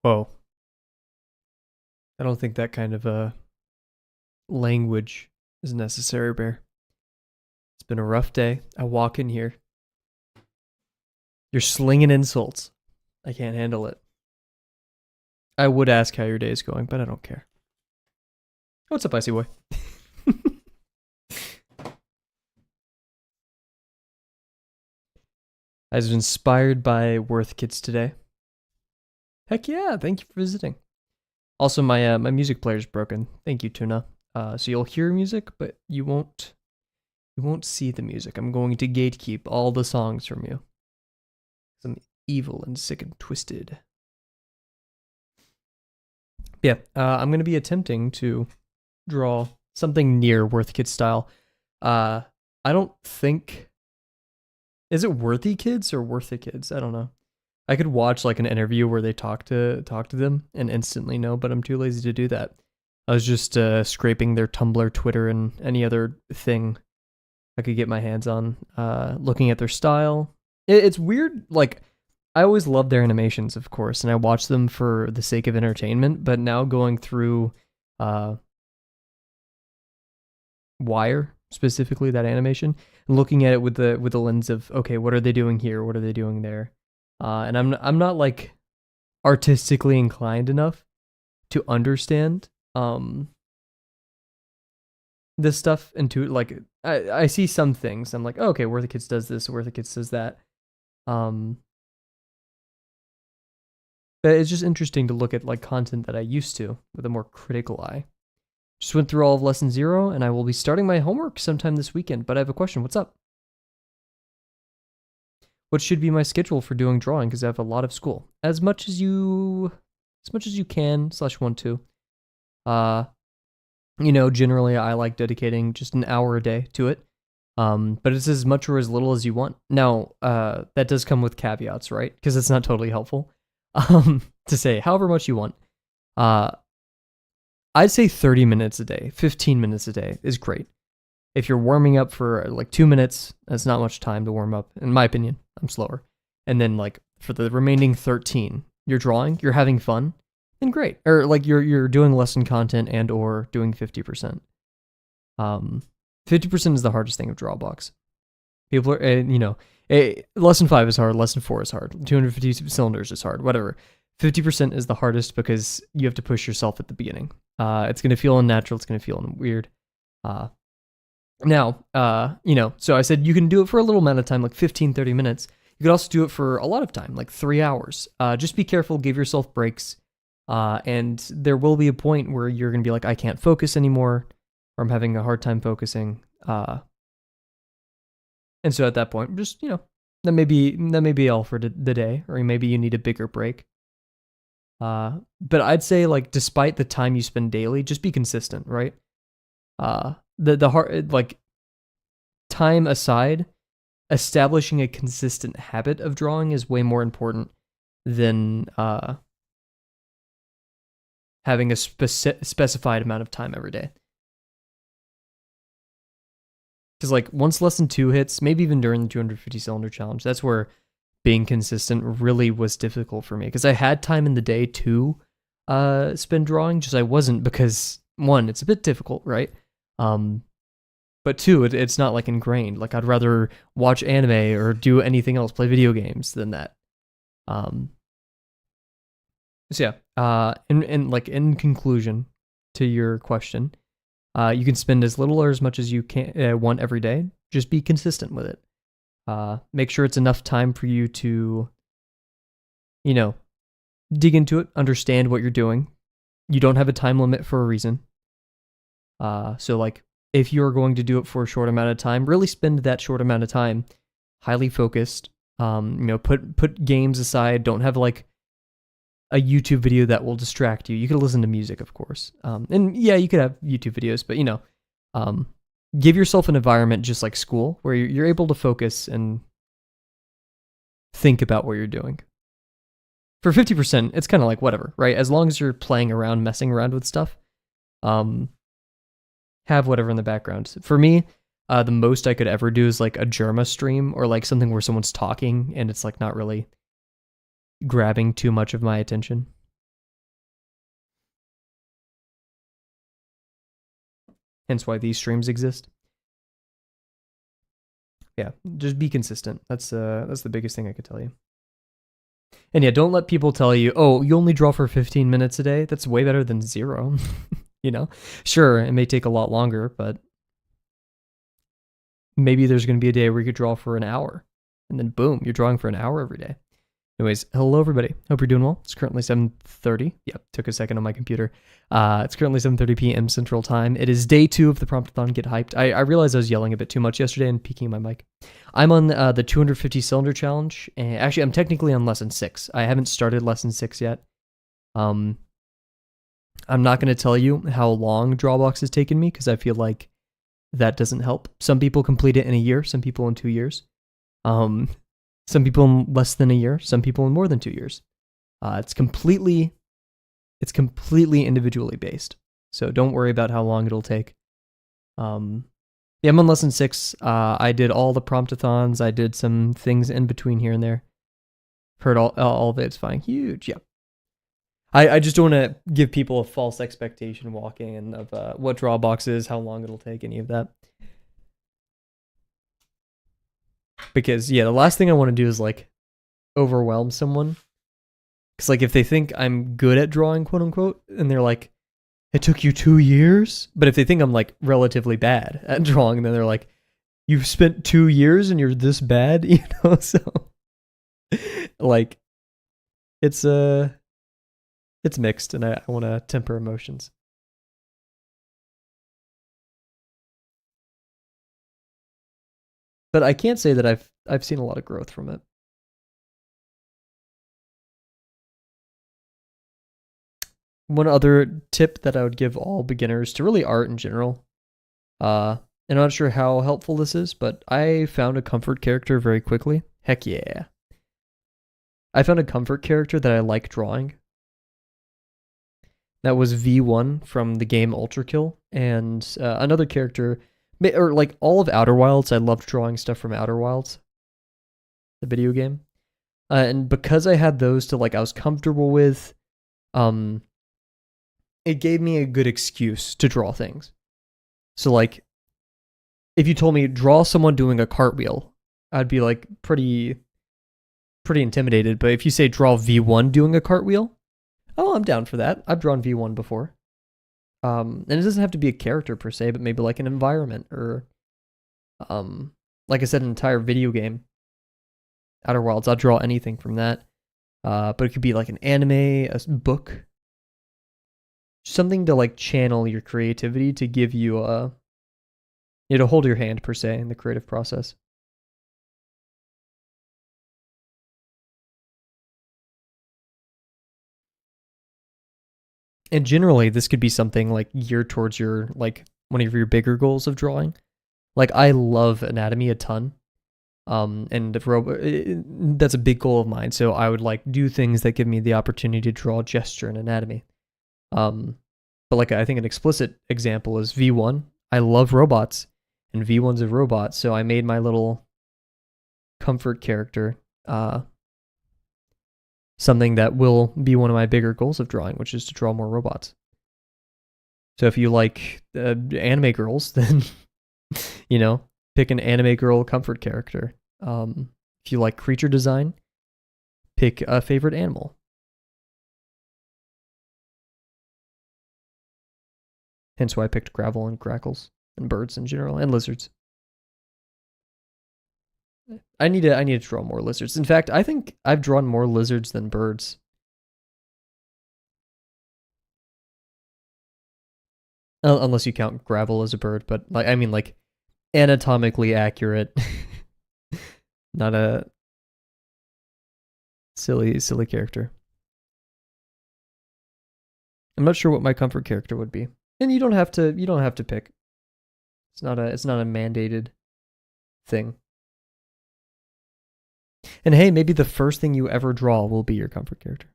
Whoa. I don't think that kind of language is necessary, Bear. It's been a rough day. I walk in here. You're slinging insults. I can't handle it. I would ask how your day is going, but I don't care. What's up, Icy Boy? I was inspired by Worth Kids today. Heck yeah, thank you for visiting. Also, my music player's broken. Thank you, Tuna. So you'll hear music, but you won't see the music. I'm going to gatekeep all the songs from you. I'm evil and sick and twisted. Yeah, I'm going to be attempting to draw something near Worth Kids style. I don't think... Is it Worthy Kids or Worth the Kids? I don't know. I could watch like an interview where they talk to them and instantly know, but I'm too lazy to do that. I was just scraping their Tumblr, Twitter, and any other thing I could get my hands on, looking at their style. It's weird, like, I always loved their animations, of course, and I watched them for the sake of entertainment, but now going through Wire, specifically that animation, and looking at it with the lens of, okay, what are they doing here? What are they doing there? And I'm not like artistically inclined enough to understand this stuff, and to like I see some things. I'm like, oh, okay, Where the Kids does this, Where the Kids does that. But it's just interesting to look at like content that I used to with a more critical eye. Just went through all of lesson 0, and I will be starting my homework sometime this weekend. But I have a question. What's up? What should be my schedule for doing drawing? Because I have a lot of school. As much as you can / want to. Generally I like dedicating just an hour a day to it. But it's as much or as little as you want. Now, that does come with caveats, right? Because it's not totally helpful to say however much you want. I'd say 30 minutes a day, 15 minutes a day is great. If you're warming up for like 2 minutes, that's not much time to warm up, in my opinion. I'm slower. And then like for the remaining 13, you're drawing, you're having fun, then great. Or like you're doing lesson content and or doing 50%. 50% is the hardest thing of Drawabox. People are, lesson 5 is hard, lesson 4 is hard, 250 cylinders is hard, whatever. 50% is the hardest because you have to push yourself at the beginning. It's going to feel unnatural, it's going to feel weird. So I said you can do it for a little amount of time, like 15, 30 minutes. You could also do it for a lot of time, like 3 hours. Just be careful, give yourself breaks. And there will be a point where you're going to be like, I can't focus anymore, or I'm having a hard time focusing. And so at that point, just, that may be all for the day, or maybe you need a bigger break. But I'd say, like, despite the time you spend daily, just be consistent, right? The hard, like, time aside, establishing a consistent habit of drawing is way more important than having a specified amount of time every day. Because, like, once lesson 2 hits, maybe even during the 250 cylinder challenge, that's where being consistent really was difficult for me. Because I had time in the day to spend drawing, just I wasn't, because 1, it's a bit difficult, right? But 2, it's not like ingrained. Like, I'd rather watch anime or do anything else, play video games, than that. So yeah, in conclusion to your question, you can spend as little or as much as you can want every day. Just be consistent with it. Make sure it's enough time for you to, dig into it, understand what you're doing. You don't have a time limit for a reason. So like, if you're going to do it for a short amount of time, really spend that short amount of time highly focused. Put games aside. Don't have like a YouTube video that will distract you. You could listen to music, of course. And yeah, you could have YouTube videos, but give yourself an environment just like school where you're able to focus and think about what you're doing. For 50%, it's kind of like whatever, right? As long as you're playing around, messing around with stuff, have whatever in the background. For me, the most I could ever do is like a Germa stream, or like something where someone's talking and it's like not really grabbing too much of my attention. Hence why these streams exist. Yeah, just be consistent. That's the biggest thing I could tell you. And yeah, don't let people tell you, oh, you only draw for 15 minutes a day. That's way better than 0. You know, sure, it may take a lot longer, but maybe there's going to be a day where you could draw for an hour, and then boom, you're drawing for an hour every day. Anyways, hello everybody. Hope you're doing well. It's currently 7:30. Yep, took a second on my computer. It's currently 7:30 p.m. Central Time. It is day 2 of the Promptathon Get Hyped. I realized I was yelling a bit too much yesterday and peaking my mic. I'm on the 250 cylinder challenge, and actually I'm technically on lesson 6. I haven't started lesson 6 yet. I'm not going to tell you how long Drawabox has taken me because I feel like that doesn't help. Some people complete it in a year, some people in 2 years. Some people in less than a year, some people in more than 2 years. It's completely individually based. So don't worry about how long it'll take. Yeah, I'm on lesson 6. I did all the promptathons. I did some things in between here and there. Heard all of it. It's fine. Huge. Yeah. I just don't want to give people a false expectation walking in of what Drawabox is, how long it'll take, any of that. Because, yeah, the last thing I want to do is, like, overwhelm someone. Because, like, if they think I'm good at drawing, quote unquote, and they're like, it took you 2 years? But if they think I'm, like, relatively bad at drawing, then they're like, you've spent 2 years and you're this bad? You know? So, like, it's mixed, and I want to temper emotions. But I can't say that I've seen a lot of growth from it. One other tip that I would give all beginners to really art in general, and I'm not sure how helpful this is, but I found a comfort character very quickly. Heck yeah. I found a comfort character that I like drawing. That was V1 from the game Ultra Kill, and another character, or like all of Outer Wilds. I loved drawing stuff from Outer Wilds, the video game, and because I had those to like I was comfortable with, it gave me a good excuse to draw things. So like, if you told me draw someone doing a cartwheel, I'd be like pretty intimidated. But if you say draw V1 doing a cartwheel, oh, I'm down for that. I've drawn V1 before. And it doesn't have to be a character per se, but maybe like an environment or, like I said, an entire video game. Outer Wilds, I'll draw anything from that. But it could be like an anime, a book. Something to like channel your creativity to give you to hold your hand per se in the creative process. And generally, this could be something like geared towards your, like, one of your bigger goals of drawing. Like, I love anatomy a ton. And that's a big goal of mine. So I would like do things that give me the opportunity to draw gesture and anatomy. But like, I think an explicit example is V1. I love robots, and V1's a robot. So I made my little comfort character, something that will be one of my bigger goals of drawing, which is to draw more robots. So if you like anime girls, then, you know, pick an anime girl comfort character. If you like creature design, pick a favorite animal. Hence why I picked gravel and grackles and birds in general, and lizards. I need to draw more lizards. In fact, I think I've drawn more lizards than birds. Unless you count gravel as a bird, but like I mean like anatomically accurate. Not a silly character. I'm not sure what my comfort character would be. And you don't have to pick. It's not a mandated thing. And hey, maybe the first thing you ever draw will be your comfort character.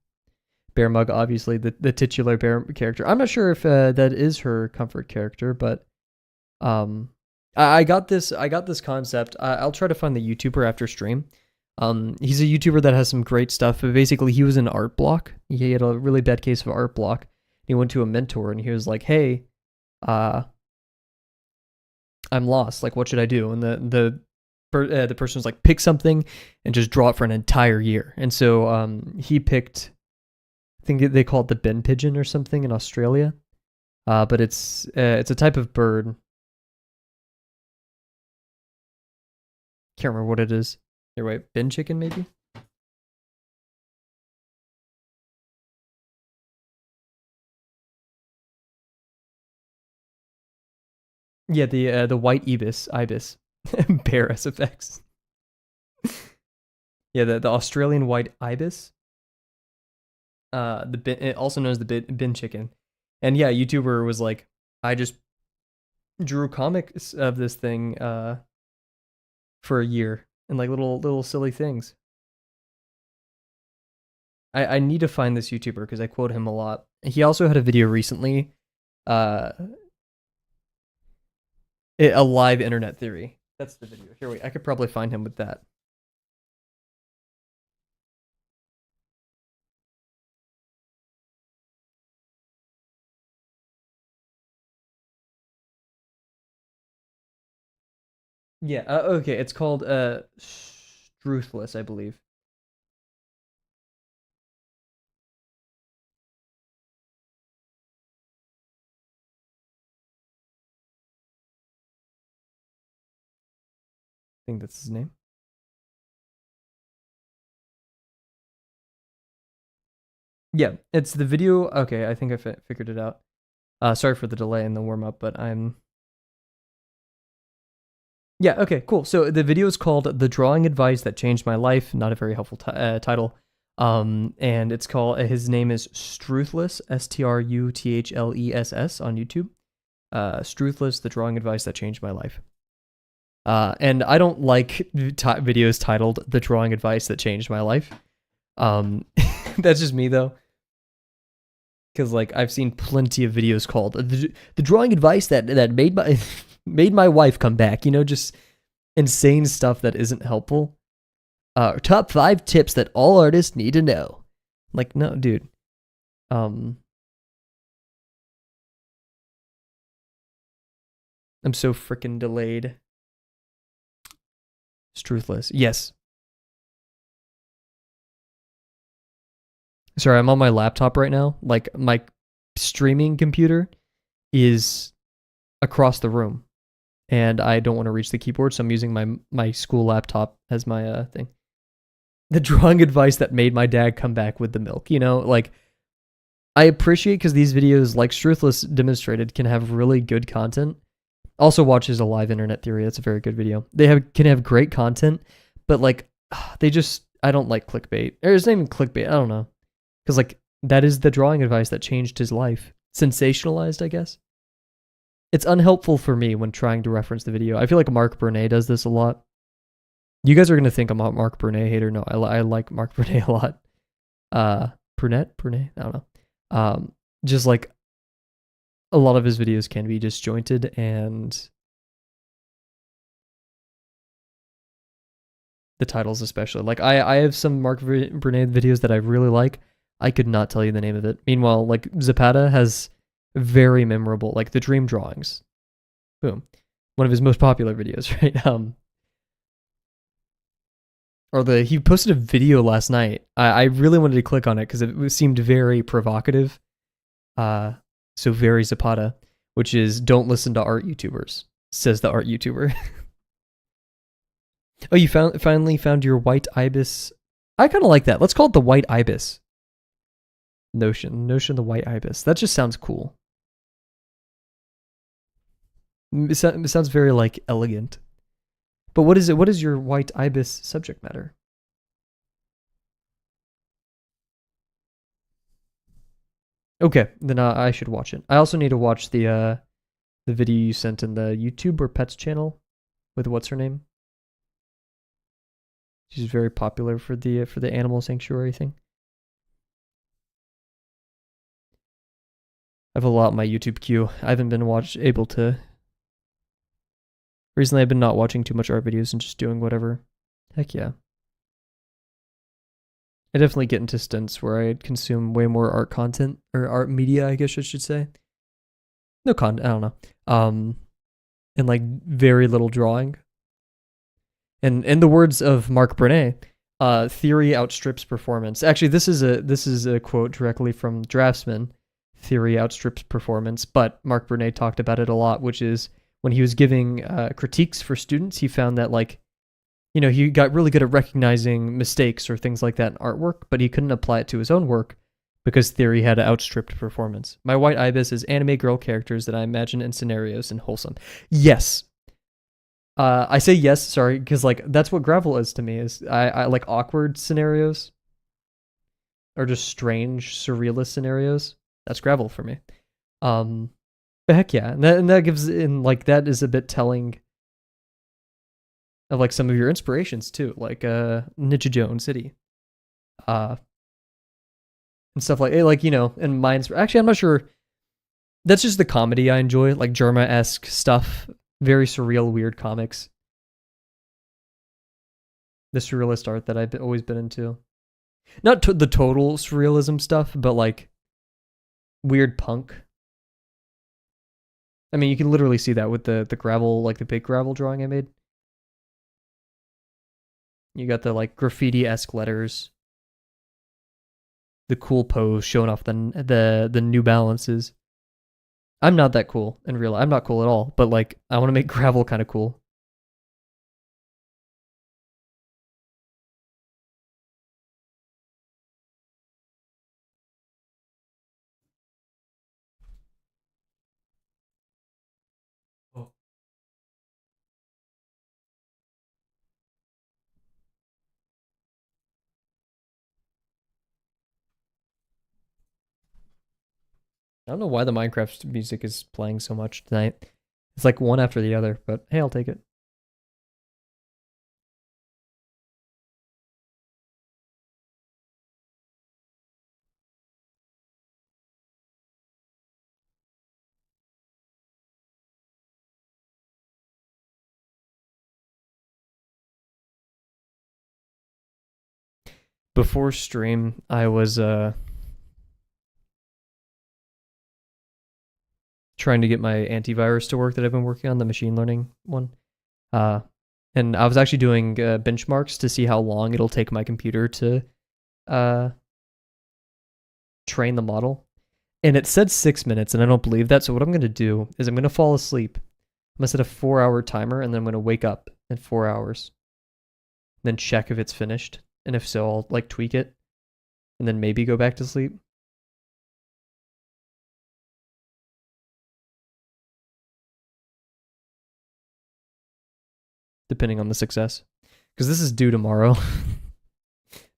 Bear Mug, obviously, the titular bear character. I'm not sure if that is her comfort character, but I got this concept. I'll try to find the YouTuber after stream. He's a YouTuber that has some great stuff, but basically he was in art block. He had a really bad case of art block. He went to a mentor and he was like, hey, I'm lost. Like, what should I do? And the person was like, pick something and just draw it for an entire year. And so he picked, I think they call it the bin pigeon or something in Australia. But it's a type of bird. Can't remember what it is. Here, wait, bin chicken maybe? Yeah, the white ibis, bear SFX. Yeah, the Australian white ibis. The bin, also known as the bin chicken. And yeah, YouTuber was like, I just drew comics of this thing for a year and like little silly things. I need to find this YouTuber because I quote him a lot. He also had a video recently, a live internet theory. That's the video. Here, wait, I could probably find him with that. Yeah, okay, it's called Struthless, I believe. I think that's his name. Yeah, it's the video. Okay, I think I figured it out. Sorry for the delay in the warm up, but I'm. Yeah, okay, cool. So the video is called "The Drawing Advice That Changed My Life." Not a very helpful title. And it's called. His name is Struthless, Struthless on YouTube. Struthless, the drawing advice that changed my life. And I don't like videos titled "The Drawing Advice That Changed My Life." That's just me though. Because like I've seen plenty of videos called the drawing advice that made my made my wife come back. You know, just insane stuff that isn't helpful. Top 5 tips that all artists need to know. Like, no, dude. I'm so freaking delayed. Struthless. Yes. Sorry, I'm on my laptop right now. Like my streaming computer is across the room, and I don't want to reach the keyboard, so I'm using my school laptop as my thing. The drawing advice that made my dad come back with the milk. You know, like I appreciate because these videos, like Struthless demonstrated, can have really good content. Also watches a live internet theory. That's a very good video. They can have great content, but like they just I don't like clickbait. Or it's not even clickbait. I don't know. Because, like, that is the drawing advice that changed his life. Sensationalized, I guess. It's unhelpful for me when trying to reference the video. I feel like Mark Burnett does this a lot. You guys are going to think I'm a Mark Burnett hater. No, I like Mark Burnett a lot. Burnett? I don't know. Just like a lot of his videos can be disjointed and the titles especially. Like, I have some Mark Burnett videos that I really like. I could not tell you the name of it. Meanwhile, like Zapata has very memorable, like the dream drawings. Boom. One of his most popular videos, right? He posted a video last night. I really wanted to click on it because it seemed very provocative. So very Zapata, which is don't listen to art YouTubers, says the art YouTuber. Oh, you finally found your white ibis. I kind of like that. Let's call it the white ibis. Notion of the white ibis. That just sounds cool. It sounds very like elegant. But what is it? What is your white ibis subject matter? Okay, then I should watch it. I also need to watch the video you sent in the YouTube or Pets channel with what's her name? She's very popular for the animal sanctuary thing. I have a lot on my YouTube queue. I haven't been able to. Recently, I've been not watching too much art videos and just doing whatever. Heck yeah. I definitely get into stints where I consume way more art content or art media, I guess I should say. No content, I don't know. and like very little drawing. And in the words of Mark Brené, theory outstrips performance. Actually, this is a quote directly from Draftsman. Theory outstrips performance, but Mark Brené talked about it a lot, which is when he was giving critiques for students, he found that like, you know, he got really good at recognizing mistakes or things like that in artwork, but he couldn't apply it to his own work because theory had outstripped performance. My white ibis is anime girl characters that I imagine in scenarios and wholesome. Yes. I say yes, sorry, because like that's what Gravel is to me. Is I like awkward scenarios or just strange surrealist scenarios. That's Gravel for me. But heck yeah, and that gives in like that is a bit telling of like some of your inspirations too, like Ninja Joe City, and stuff like you know, and mine's actually I'm not sure. That's just the comedy I enjoy, like Germa-esque stuff. Very surreal, weird comics. The surrealist art that I've always been into. Not the total surrealism stuff, but like weird punk. I mean, you can literally see that with the gravel, like the big gravel drawing I made. You got the like graffiti-esque letters. The cool pose showing off the New Balances. I'm not that cool in real life. I'm not cool at all, but like I want to make gravel kind of cool. Oh. I don't know why the Minecraft music is playing so much tonight. It's like one after the other, but hey, I'll take it. Before stream, I was trying to get my antivirus to work that I've been working on, the machine learning one. And I was actually doing benchmarks to see how long it'll take my computer to train the model. And it said 6 minutes, and I don't believe that. So what I'm going to do is I'm going to fall asleep. I'm going to set a 4-hour timer, and then I'm going to wake up in 4 hours. Then check if it's finished. And if so, I'll like tweak it. And then maybe go back to sleep. Depending on the success. Because this is due tomorrow.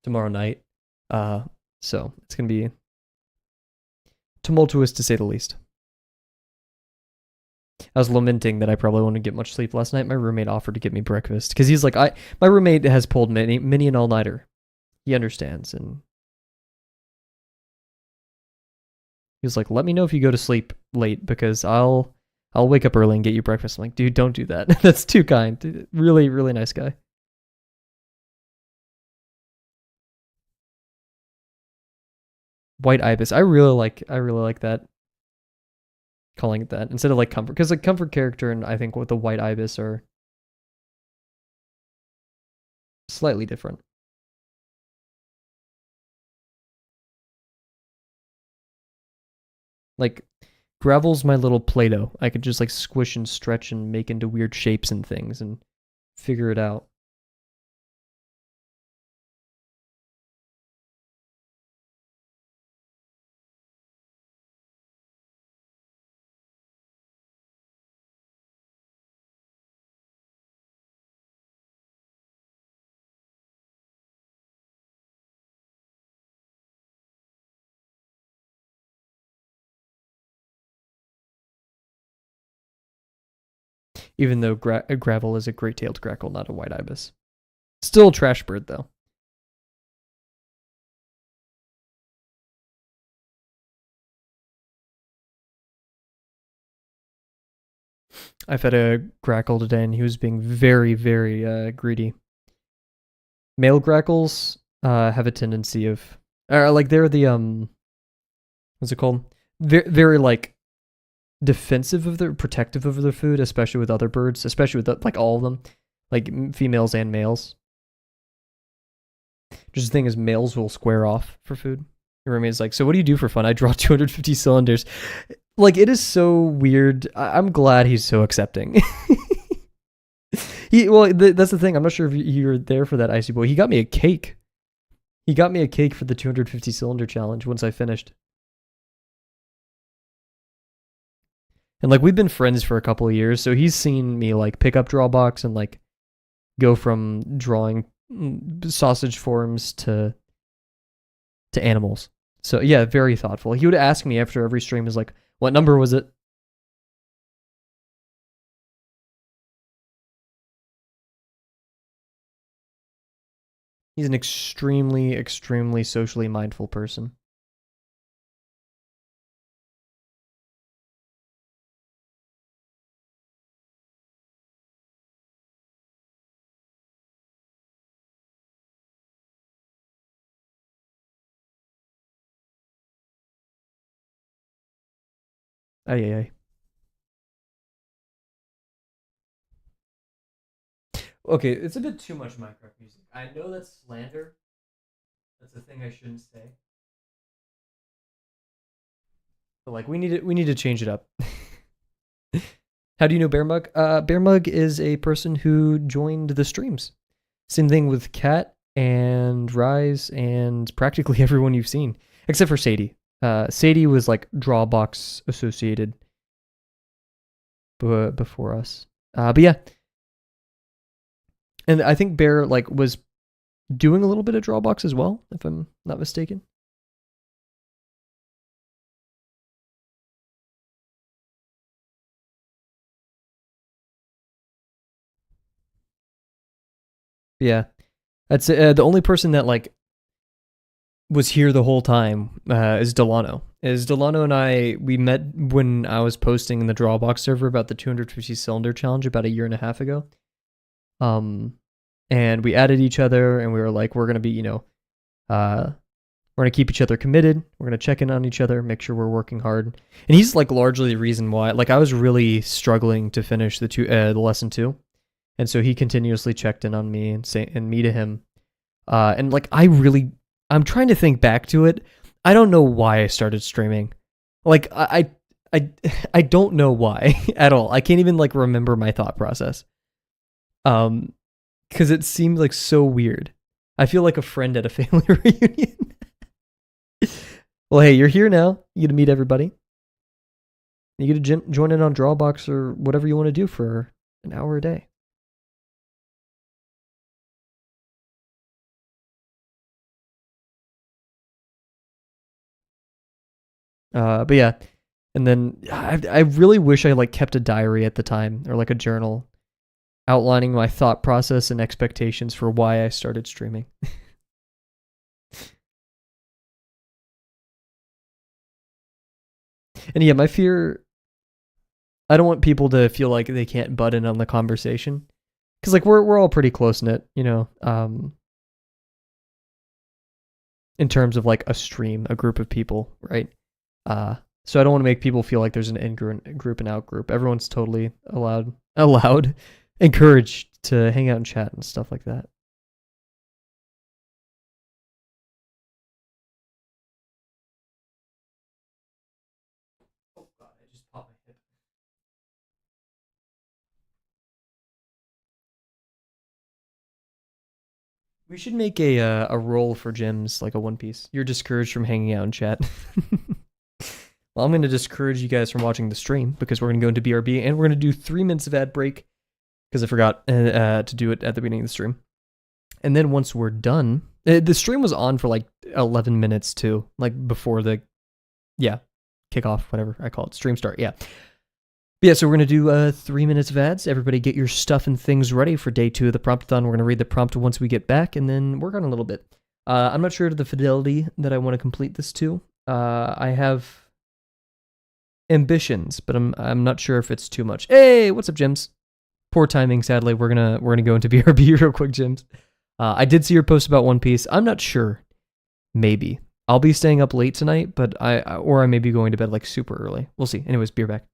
Tomorrow night. So it's going to be tumultuous to say the least. I was lamenting that I probably wouldn't get much sleep last night. My roommate offered to get me breakfast because he's like, my roommate has pulled many an all-nighter. He understands, and he was like, "Let me know if you go to sleep late because I'll wake up early and get you breakfast." I'm like, "Dude, don't do that. That's too kind." Really, really nice guy. White ibis. I really like that. Calling it that instead of like comfort, because like comfort character and I think what the white ibis are slightly different. Like gravel's my little Play-Doh. I could just like squish and stretch and make into weird shapes and things and figure it out. Even though gravel is a great-tailed grackle, not a white ibis. Still a trash bird though. I fed a grackle today, and he was being very, very greedy. Male grackles have a tendency of, like they're the what's it called? Very, very like defensive of their, protective of their food, especially with other birds, especially with like all of them, like females and males. Just the thing is, males will square off for food. Your roommate's like, so what do you do for fun? I draw 250 cylinders. Like, it is so weird. I'm glad he's so accepting. That's the thing. I'm not sure if you're there for that, Icy Boy. He got me a cake. He got me a cake for the 250 cylinder challenge once I finished. And like, we've been friends for a couple of years, so he's seen me like pick up Drawabox and like go from drawing sausage forms to animals. So yeah, very thoughtful. He would ask me after every stream, is like, what number was it? He's an extremely, extremely socially mindful person. Ay, ay, ay. Okay, it's a bit too much Minecraft music. I know that's slander. That's a thing I shouldn't say. But like, we need to change it up. How do you know Bear Mug? Bear Mug is a person who joined the streams. Same thing with Kat and Rise and practically everyone you've seen, except for Sadie. Sadie was like Drawabox associated before us. But yeah. And I think Bear like was doing a little bit of Drawabox as well, if I'm not mistaken. Yeah. That's the only person that like was here the whole time is Delano. Delano and I, we met when I was posting in the Drawabox server about the 250 cylinder challenge about a year and a half ago. And we added each other and we were like, we're going to be, we're going to keep each other committed. We're going to check in on each other, make sure we're working hard. And he's like largely the reason why, like I was really struggling to finish the lesson 2. And so he continuously checked in on me and me to him. And like, I'm trying to think back to it. I don't know why I started streaming. Like I don't know why at all. I can't even like remember my thought process. Because it seemed like so weird. I feel like a friend at a family reunion. Well, hey, you're here now. You get to meet everybody. You get to join in on Drawabox or whatever you want to do for an hour a day. But yeah, and then I really wish I like kept a diary at the time or like a journal outlining my thought process and expectations for why I started streaming. And yeah, my fear, I don't want people to feel like they can't butt in on the conversation. Cause like we're all pretty close knit, in terms of like a stream, a group of people, right? So I don't want to make people feel like there's an in-group and out-group. Everyone's totally allowed, encouraged to hang out and chat and stuff like that. Oh god, I just popped my hip. We should make a role for gyms, like a One Piece. You're discouraged from hanging out in chat. Well, I'm going to discourage you guys from watching the stream because we're going to go into BRB and we're going to do 3 minutes of ad break because I forgot to do it at the beginning of the stream. And then once we're done, the stream was on for like 11 minutes too, like before the, kickoff, whatever I call it, stream start, yeah. Yeah, so we're going to do 3 minutes of ads. Everybody get your stuff and things ready for day 2 of the Promptathon. We're going to read the prompt once we get back and then work on a little bit. I'm not sure of the fidelity that I want to complete this to. I have ambitions, but I'm not sure if it's too much. Hey, what's up, Jims? Poor timing, sadly. We're gonna go into BRB real quick, Jims. I did see your post about One Piece. I'm not sure. Maybe I'll be staying up late tonight, but I may be going to bed like super early. We'll see. Anyways, beer back.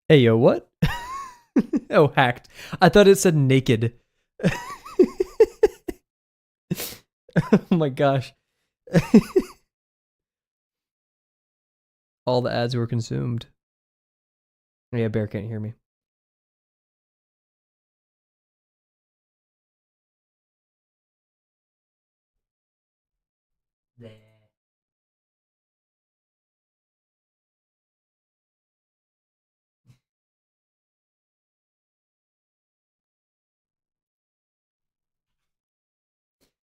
Hey, yo, what? Oh, hacked. I thought it said naked. Oh my gosh. All the ads were consumed. Yeah, Bear can't hear me.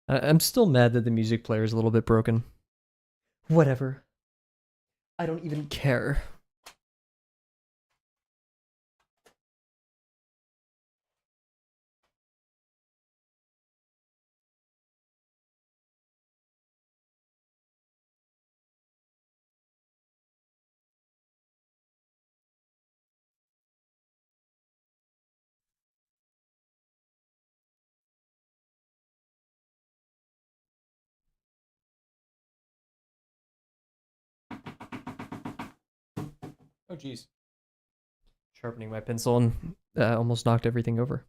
I'm still mad that the music player is a little bit broken. Whatever. I don't even care. Oh, jeez. Sharpening my pencil and almost knocked everything over.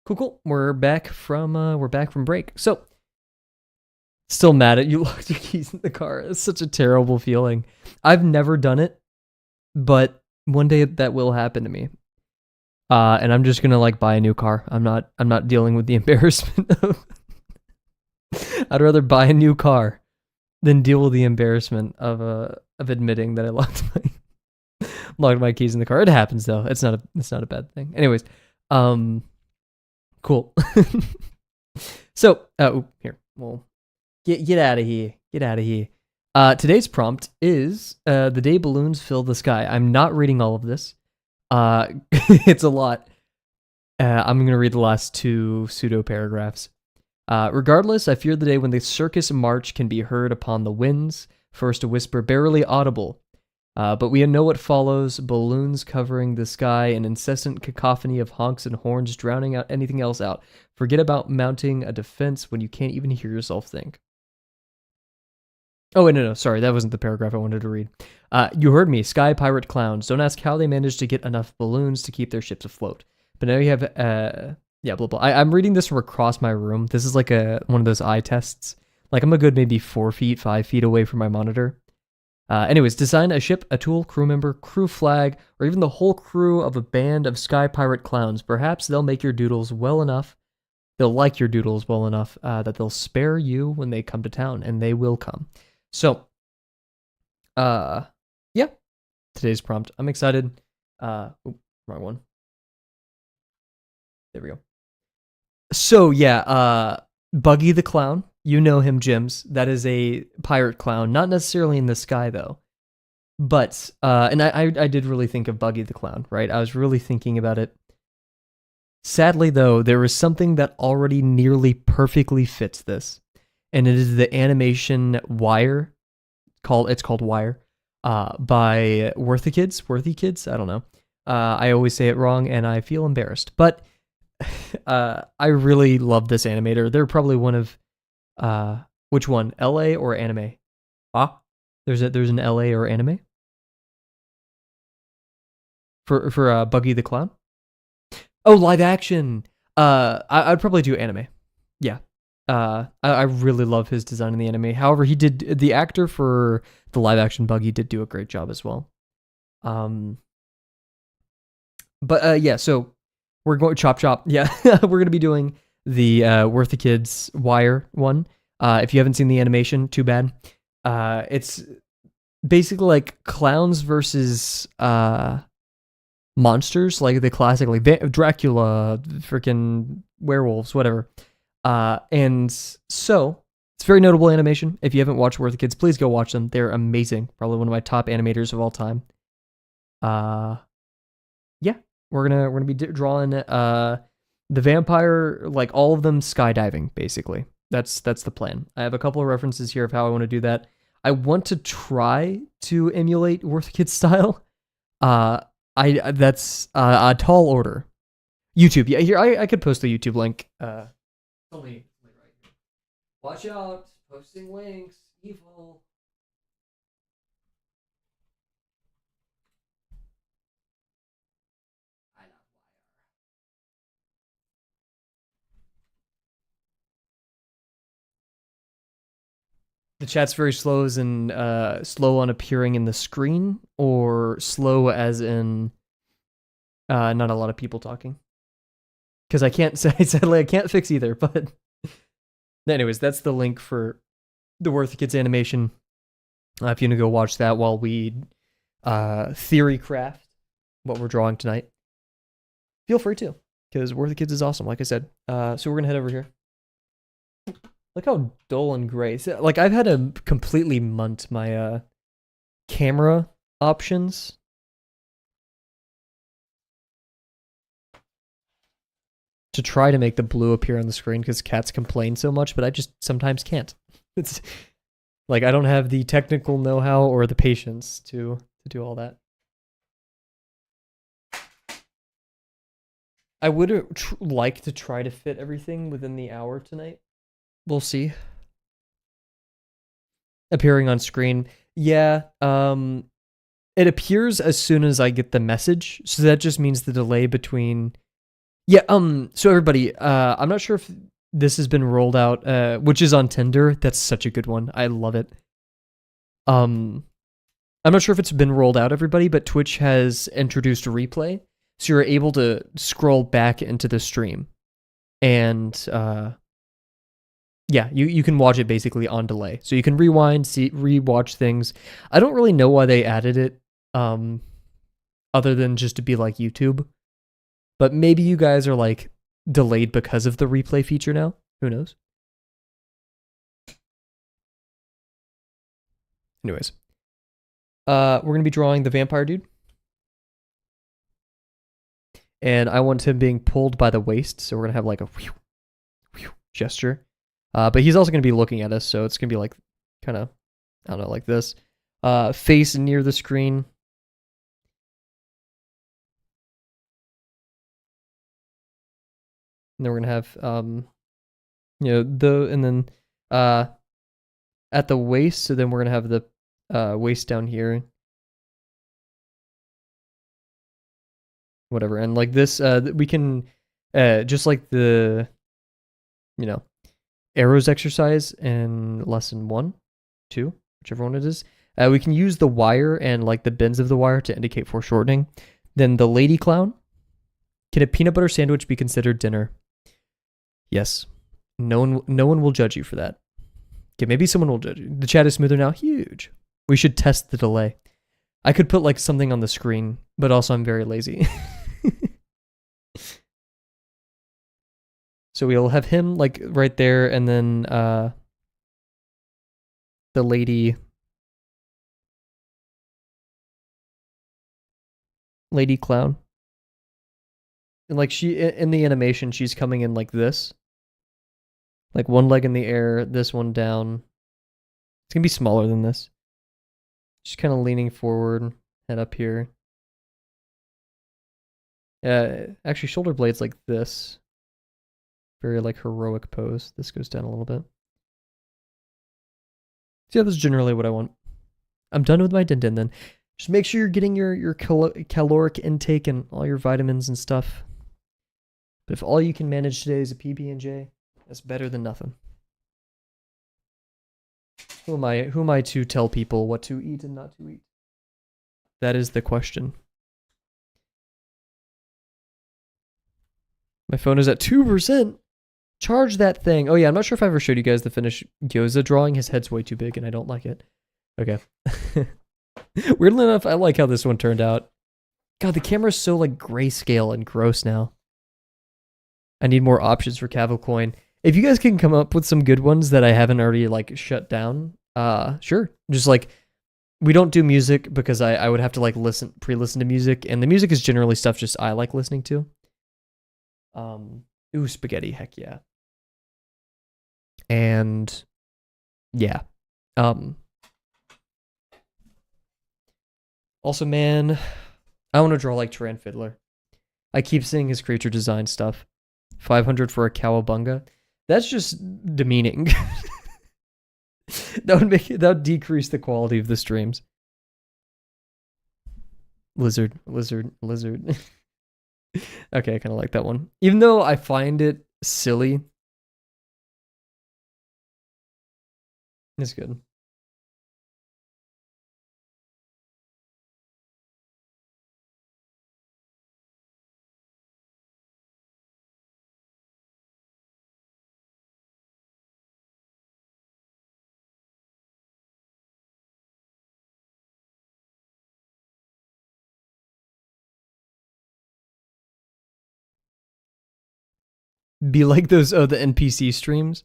Cool, cool. We're back from break. So, still mad at you. Locked your keys in the car. It's such a terrible feeling. I've never done it, but one day that will happen to me. And I'm just gonna like buy a new car. I'm not dealing with the embarrassment of. I'd rather buy a new car than deal with the embarrassment of admitting that I locked my keys in the car. It happens though. It's not a bad thing. Anyways, cool. So, here. Well, get out of here. Get out of here. Today's prompt is the day balloons fill the sky. I'm not reading all of this. It's a lot. I'm gonna read the last two pseudo paragraphs. Regardless, I fear the day when the circus march can be heard upon the winds. First a whisper barely audible. But we know what follows, balloons covering the sky, an incessant cacophony of honks and horns drowning out anything else out. Forget about mounting a defense when you can't even hear yourself think. Oh, wait, no, sorry, that wasn't the paragraph I wanted to read. You heard me, sky pirate clowns. Don't ask how they managed to get enough balloons to keep their ships afloat. But now you have, yeah, blah, blah. I'm reading this from across my room. This is like one of those eye tests. Like, I'm a good maybe 4 feet, 5 feet away from my monitor. Anyways, design a ship, a tool, crew member, crew flag, or even the whole crew of a band of sky pirate clowns. Perhaps they'll make your doodles well enough. They'll like your doodles well enough that they'll spare you when they come to town, and they will come. So, yeah, today's prompt. I'm excited. Wrong one. There we go. So, yeah, Buggy the Clown. You know him, Jims. That is a pirate clown. Not necessarily in the sky, though. But, and I did really think of Buggy the Clown, right? I was really thinking about it. Sadly, though, there is something that already nearly perfectly fits this. And it is the animation Wire. It's called Wire. By Worthy Kids. I don't know. I always say it wrong, and I feel embarrassed. But I really love this animator. They're probably one of which one? LA or anime? Ah, there's an LA or anime for Buggy the Clown. Oh, live action. I'd probably do anime. Yeah. I really love his design in the anime. However, the actor for the live action Buggy did do a great job as well. But yeah, so we're going chop. Yeah, we're gonna be doing the Worth the Kids Wire one. If you haven't seen the animation, too bad. It's basically like clowns versus monsters, like the classic, like Dracula, freaking werewolves, whatever. And so it's very notable animation. If you haven't watched Worth the Kids, please go watch them. They're amazing. Probably one of my top animators of all time. Yeah, we're gonna be drawing the vampire, like all of them skydiving, basically. That's the plan. I have a couple of references here of how I want to do that. I want to try to emulate Worth the Kids style. That's a tall order. YouTube, yeah. Here, I could post the YouTube link. Only right here. Watch out, posting links, evil. The chat's very slow as in slow on appearing in the screen, or slow as in not a lot of people talking. Because I can't say, sadly, I can't fix either. But anyways, that's the link for the Worth the Kids animation. If you want to go watch that while we theory craft what we're drawing tonight, feel free to, because Worth the Kids is awesome, like I said. So we're gonna head over here. Look how dull and gray. So, like, I've had to completely munt my camera options. To try to make the blue appear on the screen because cats complain so much, but I just sometimes can't. It's like I don't have the technical know-how or the patience to do all that. I would like to try to fit everything within the hour tonight. We'll see. Appearing on screen. Yeah, it appears as soon as I get the message, so that just means the delay between... Yeah, so everybody, I'm not sure if this has been rolled out, which is on Tinder. That's such a good one. I love it. I'm not sure if it's been rolled out, everybody, but Twitch has introduced replay, so you're able to scroll back into the stream. And, yeah, you can watch it basically on delay. So you can rewind, rewatch things. I don't really know why they added it, other than just to be like YouTube. But maybe you guys are like delayed because of the replay feature now. Who knows? Anyways, we're gonna be drawing the vampire dude, and I want him being pulled by the waist. So we're gonna have like a whew, whew gesture. But he's also gonna be looking at us, so it's gonna be like kind of, I don't know, like this. Face near the screen. And then we're gonna have and then at the waist, so then we're gonna have the waist down here. Whatever. And like this, we can just like the arrows exercise in lesson 1, 2, whichever one it is. We can use the wire and like the bends of the wire to indicate foreshortening. Then the lady clown. Can a peanut butter sandwich be considered dinner? Yes. No one will judge you for that. Okay, maybe someone will judge you. The chat is smoother now. Huge. We should test the delay. I could put like something on the screen, but also I'm very lazy. So we'll have him like right there, and then the lady clown. And like she in the animation, she's coming in like this. Like one leg in the air, this one down. It's gonna be smaller than this. Just kind of leaning forward, head up here. Actually, shoulder blades like this. Very like heroic pose. This goes down a little bit. So yeah, that's generally what I want. I'm done with my din then. Just make sure you're getting your caloric intake and all your vitamins and stuff. But if all you can manage today is a PB&J, that's better than nothing. Who am I to tell people what to eat and not to eat? That is the question. My phone is at 2%. Charge that thing. Oh yeah, I'm not sure if I ever showed you guys the finished gyoza drawing. His head's way too big and I don't like it. Okay. Weirdly enough, I like how this one turned out. God, the camera's so like grayscale and gross now. I need more options for Kavel coin. If you guys can come up with some good ones that I haven't already like shut down, sure. Just like, we don't do music because I would have to like pre-listen to music, and the music is generally stuff just I like listening to. Ooh, spaghetti, heck yeah. And yeah. Also, man, I want to draw like Tyran Fiddler. I keep seeing his creature design stuff. 500 for a cowabunga. That's just demeaning. that would decrease the quality of the streams. Lizard. Okay, I kind of like that one. Even though I find it silly. It's good. Be like those the NPC streams.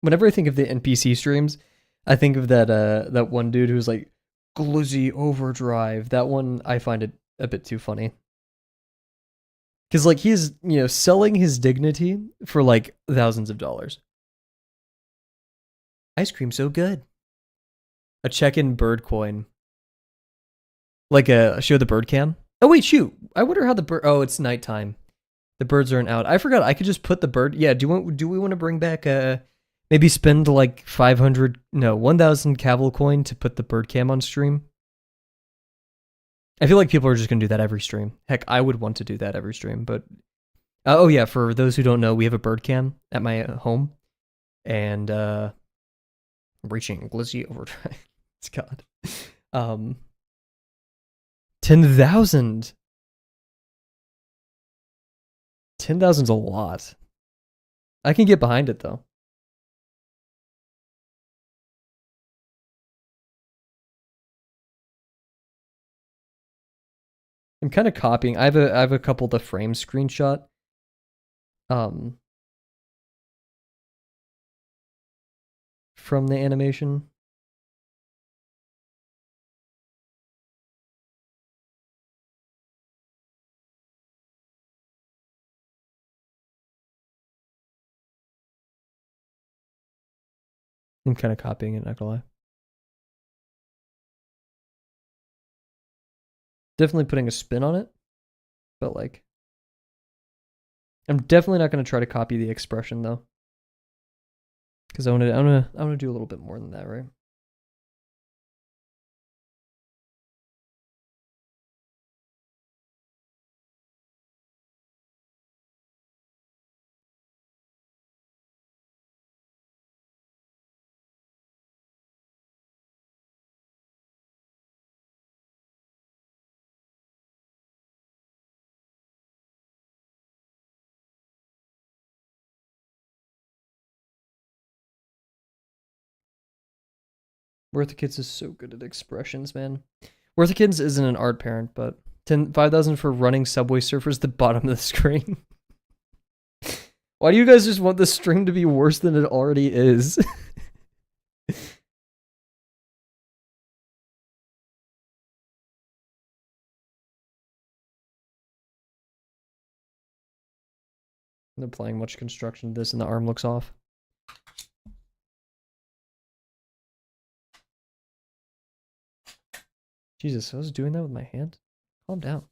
Whenever I think of the NPC streams, I think of that one dude who's like Glizzy Overdrive. That one I find it a bit too funny. Cause like he's selling his dignity for like thousands of dollars. Ice cream so good. A check-in bird coin. Like a show the bird cam. Oh wait, shoot. I wonder how the bird. Oh, it's nighttime. The birds aren't out. I forgot. I could just put the bird. Yeah. Do we want to bring back maybe spend like 500 no 1,000 Kavel coin to put the bird cam on stream? I feel like people are just gonna do that every stream. Heck, I would want to do that every stream. But oh yeah, for those who don't know, we have a bird cam at my home, and reaching Glizzy Overdrive. It's God. 10,000. 10,000's a lot. I can get behind it though. I'm kind of copying. I have a couple of the frame screenshot. From the animation. I'm kind of copying it, not gonna lie. Definitely putting a spin on it, but like, I'm definitely not gonna try to copy the expression though, because I want to do a little bit more than that, right? Worthikins is so good at expressions, man. Worthikins isn't an art parent, but 5,000 for running Subway Surfers the bottom of the screen. Why do you guys just want the stream to be worse than it already is? I'm applying much construction to this and the arm looks off. Jesus, I was doing that with my hand? Calm down.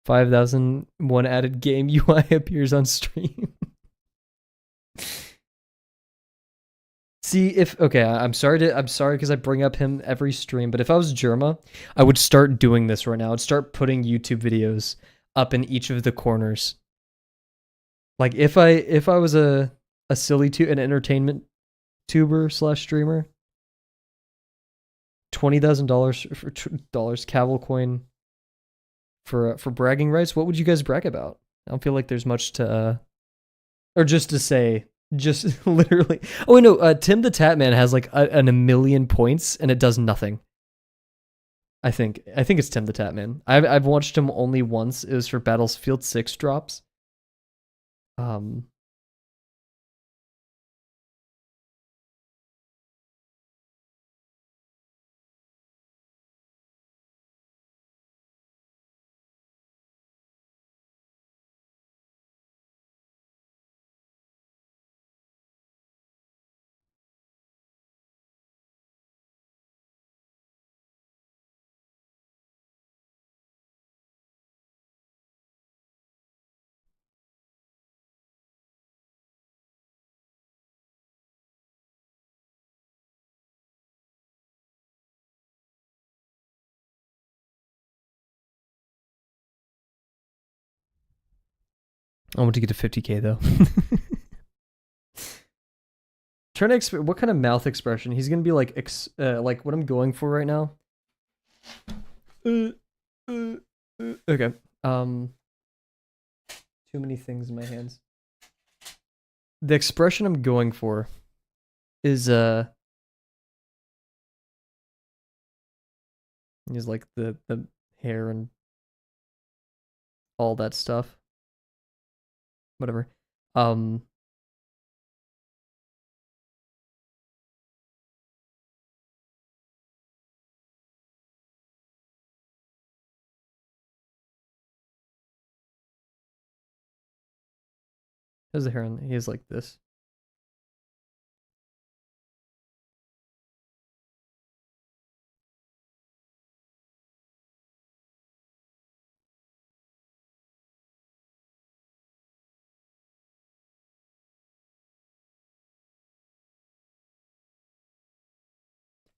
$5,001 added game UI appears on stream. See if okay, I'm sorry because I bring up him every stream, but if I was Germa, I would start doing this right now. I'd start putting YouTube videos up in each of the corners. Like if I was an entertainment tuber / streamer, $20,000 for Kavel coin for bragging rights. What would you guys brag about? I don't feel like there's much to or just to say. Just literally. Oh no, Tim the Tatman has like a million points and it does nothing. I think it's Tim the Tatman. I've watched him only once. It was for Battlefield 6 drops. I want to get to 50K though. Trying to what kind of mouth expression? He's gonna be like like what I'm going for right now. Okay. Too many things in my hands. The expression I'm going for is like the hair and all that stuff. Whatever. Has the hair on. He has like this.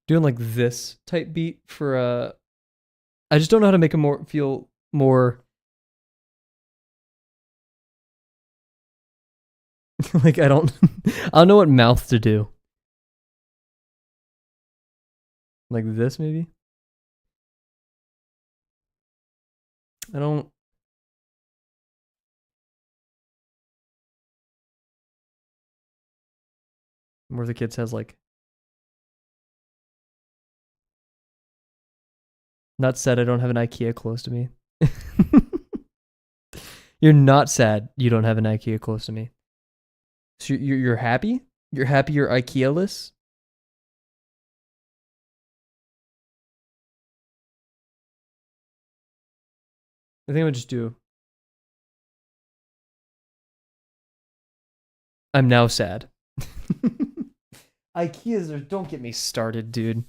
Doing like this type beat for I just don't know how to make him feel more like I don't know what mouth to do. Like this maybe? I don't. Where the kids has like. Not sad I don't have an IKEA close to me. You're not sad you don't have an IKEA close to me. So you're happy? You're happy you're IKEA-less? I think I would just do. I'm now sad. IKEAs are. Don't get me started, dude.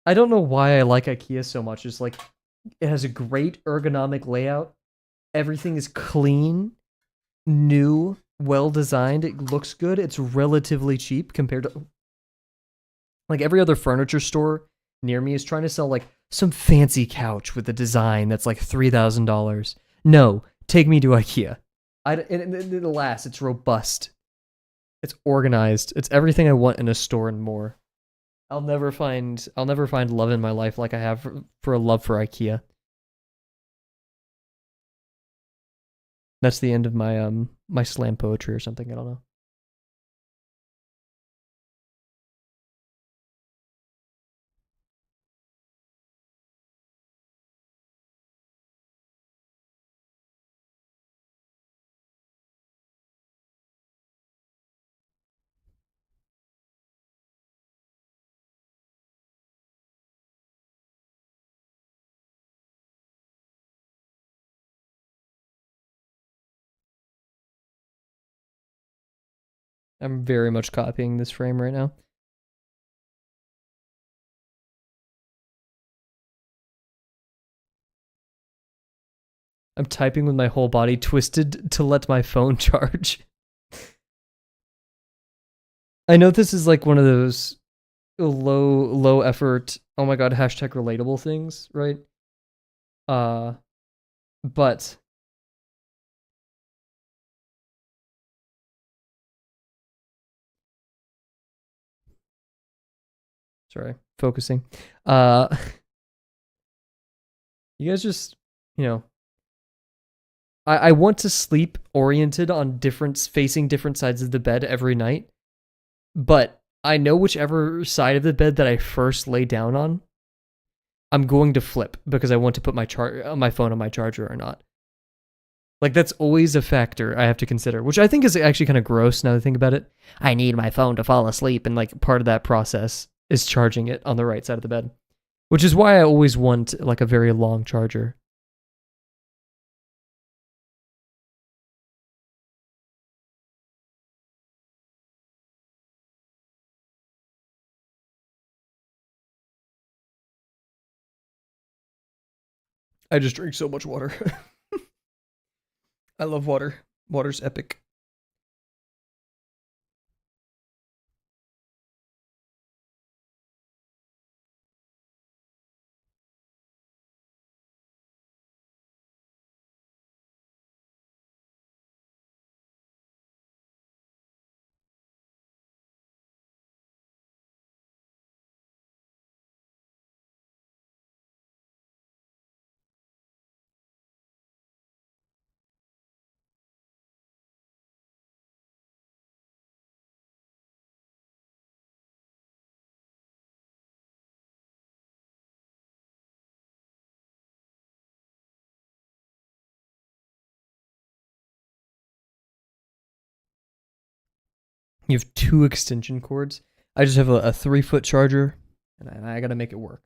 I don't know why I like IKEA so much. It's like it has a great ergonomic layout. Everything is clean, new, well designed. It looks good. It's relatively cheap compared to like every other furniture store near me is trying to sell like some fancy couch with a design that's like $3,000. No, take me to IKEA. It lasts. It's robust. It's organized. It's everything I want in a store and more. I'll never find love in my life like I have for a love for IKEA. That's the end of my my slam poetry or something. I don't know. I'm very much copying this frame right now. I'm typing with my whole body twisted to let my phone charge. I know this is like one of those low effort, oh my god, hashtag relatable things, right? But sorry, focusing. You guys just, you know, I want to sleep oriented on facing different sides of the bed every night, but I know whichever side of the bed that I first lay down on, I'm going to flip because I want to put my phone on my charger or not. Like that's always a factor I have to consider, which I think is actually kind of gross now that I think about it. I need my phone to fall asleep, and like part of that process is charging it on the right side of the bed, which is why I always want like a very long charger. I just drink so much water. I love water. Water's epic. You have 2 extension cords. I just have a 3-foot charger, and I gotta make it work.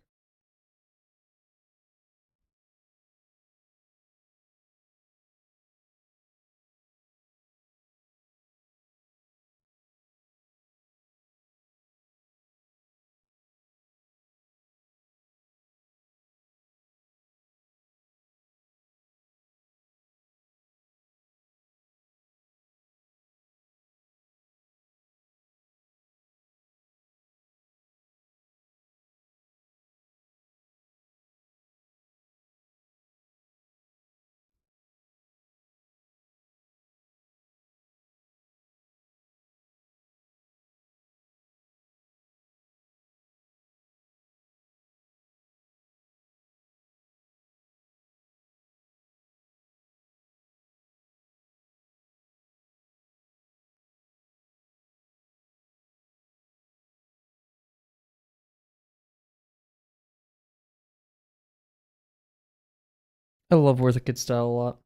I love Worth style a lot.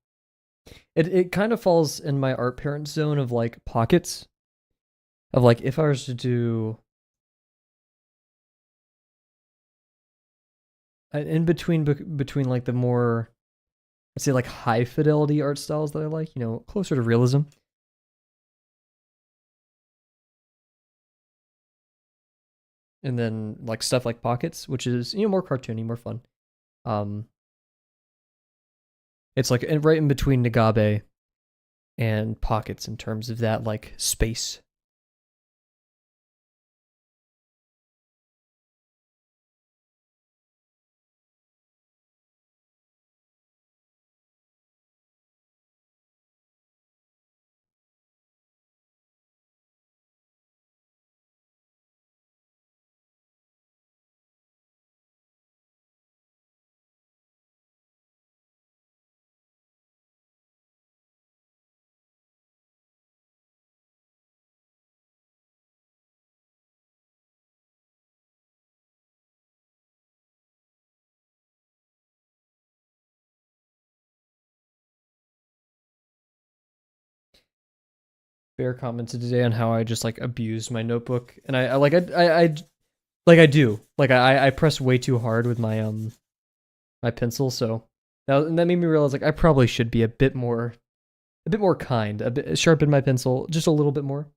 It kind of falls in my art parent zone of like pockets. Of like if I was to do in between like the more, let's say, like high fidelity art styles that I like, closer to realism. And then like stuff like pockets, which is more cartoony, more fun. Um, it's like right in between Nagabe and pockets in terms of that like space. Bear commented today on how I just like abuse my notebook, and I like I like I do like I press way too hard with my pencil, so that made me realize like I probably should be a bit more kind, a bit sharpen my pencil just a little bit more.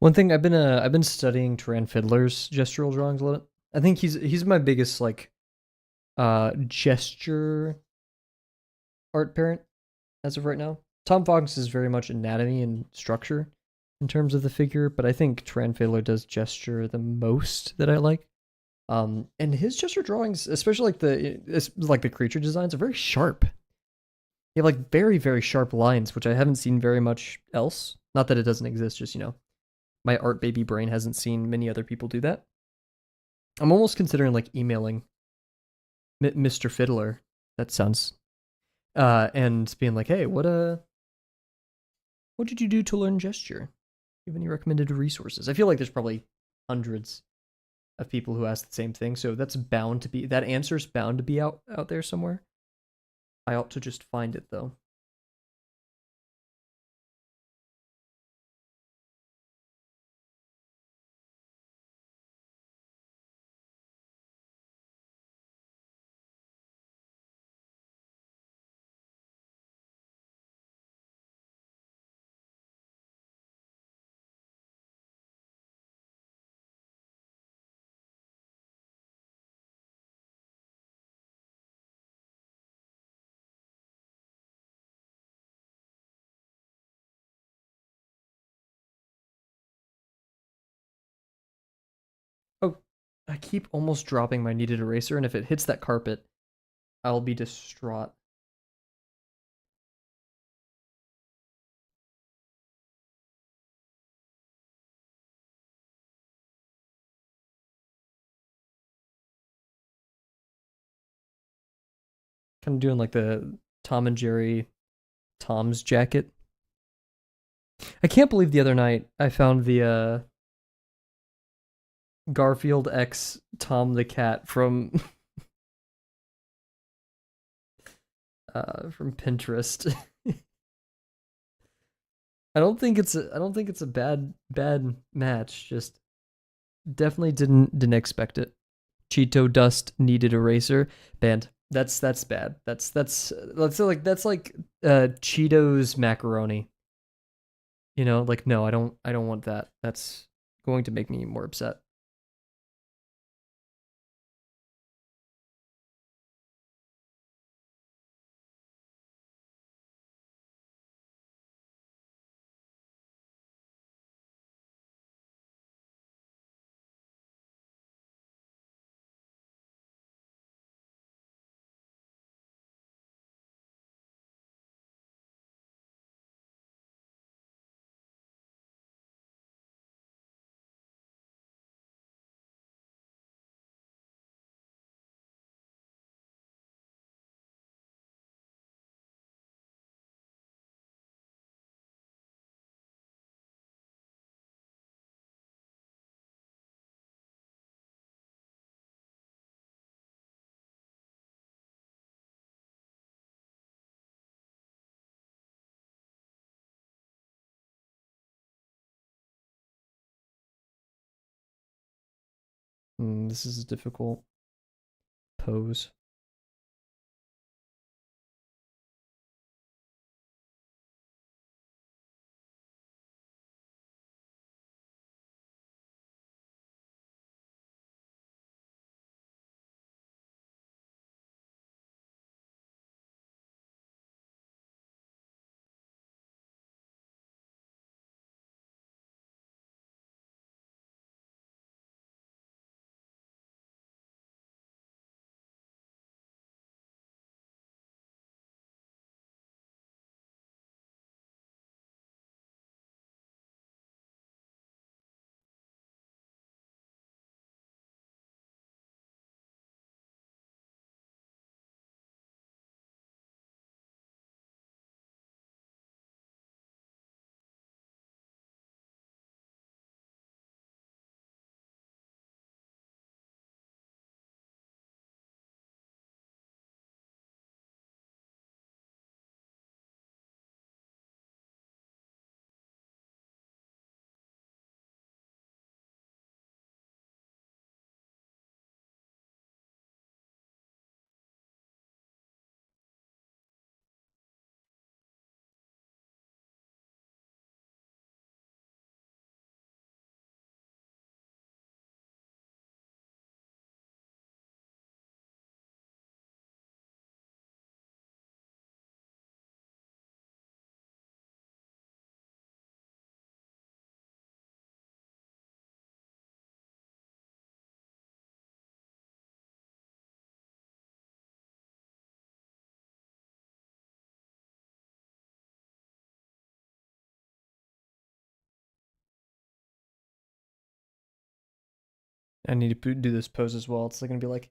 One thing I've been studying Turan Fiddler's gestural drawings a lot. I think he's my biggest like gesture art parent as of right now. Tom Fox is very much anatomy and structure in terms of the figure, but I think Turan Fiddler does gesture the most that I like. And his gesture drawings, especially like the creature designs, are very sharp. They have like very very sharp lines, which I haven't seen very much else. Not that it doesn't exist, just my art baby brain hasn't seen many other people do that. I'm almost considering like emailing Mr. Fiddler. That sounds and being like, "Hey, what did you do to learn gesture? Do you have any recommended resources?" I feel like there's probably hundreds of people who ask the same thing. So that's bound to be, that answer's bound to be out there somewhere. I ought to just find it though. Oh, I keep almost dropping my kneaded eraser, and if it hits that carpet, I'll be distraught. Kind of doing like the Tom and Jerry Tom's jacket. I can't believe the other night I found the Garfield X Tom the cat from Pinterest. I don't think it's a bad match. Just definitely didn't expect it. Cheeto dust needed eraser banned. That's bad. That's like Cheetos macaroni. You know, like no, I don't want that. That's going to make me more upset. This is a difficult pose. I need to do this pose as well. It's gonna be like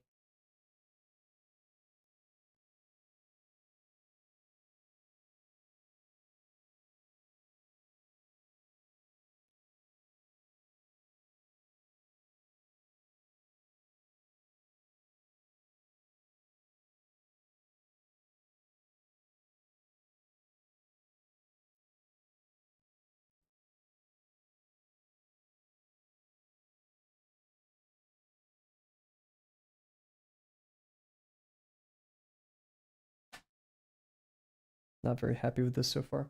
Not very happy with this so far.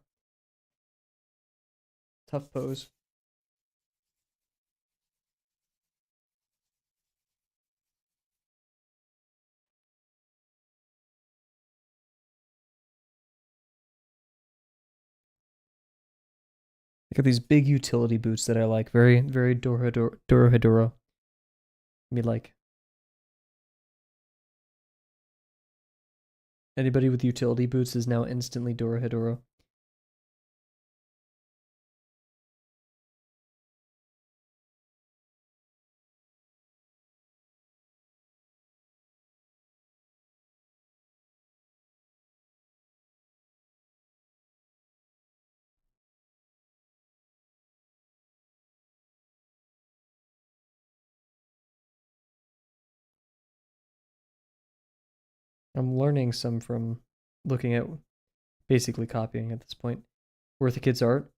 Tough pose. I got these big utility boots that I like. Very, very Dorohedoro. Me like. Anybody with utility boots is now instantly Dorohedoro. I'm learning some from looking at basically copying at this point. Worth the Kids art.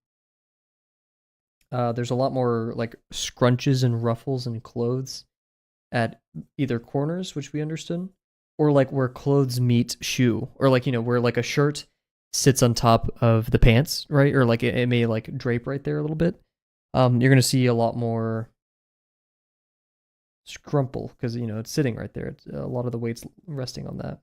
There's a lot more like scrunches and ruffles and clothes at either corners, which we understood, or like where clothes meet shoe, or like where like a shirt sits on top of the pants, right? Or like it may like drape right there a little bit. You're gonna see a lot more scrumple because it's sitting right there. It's, a lot of the weight's resting on that.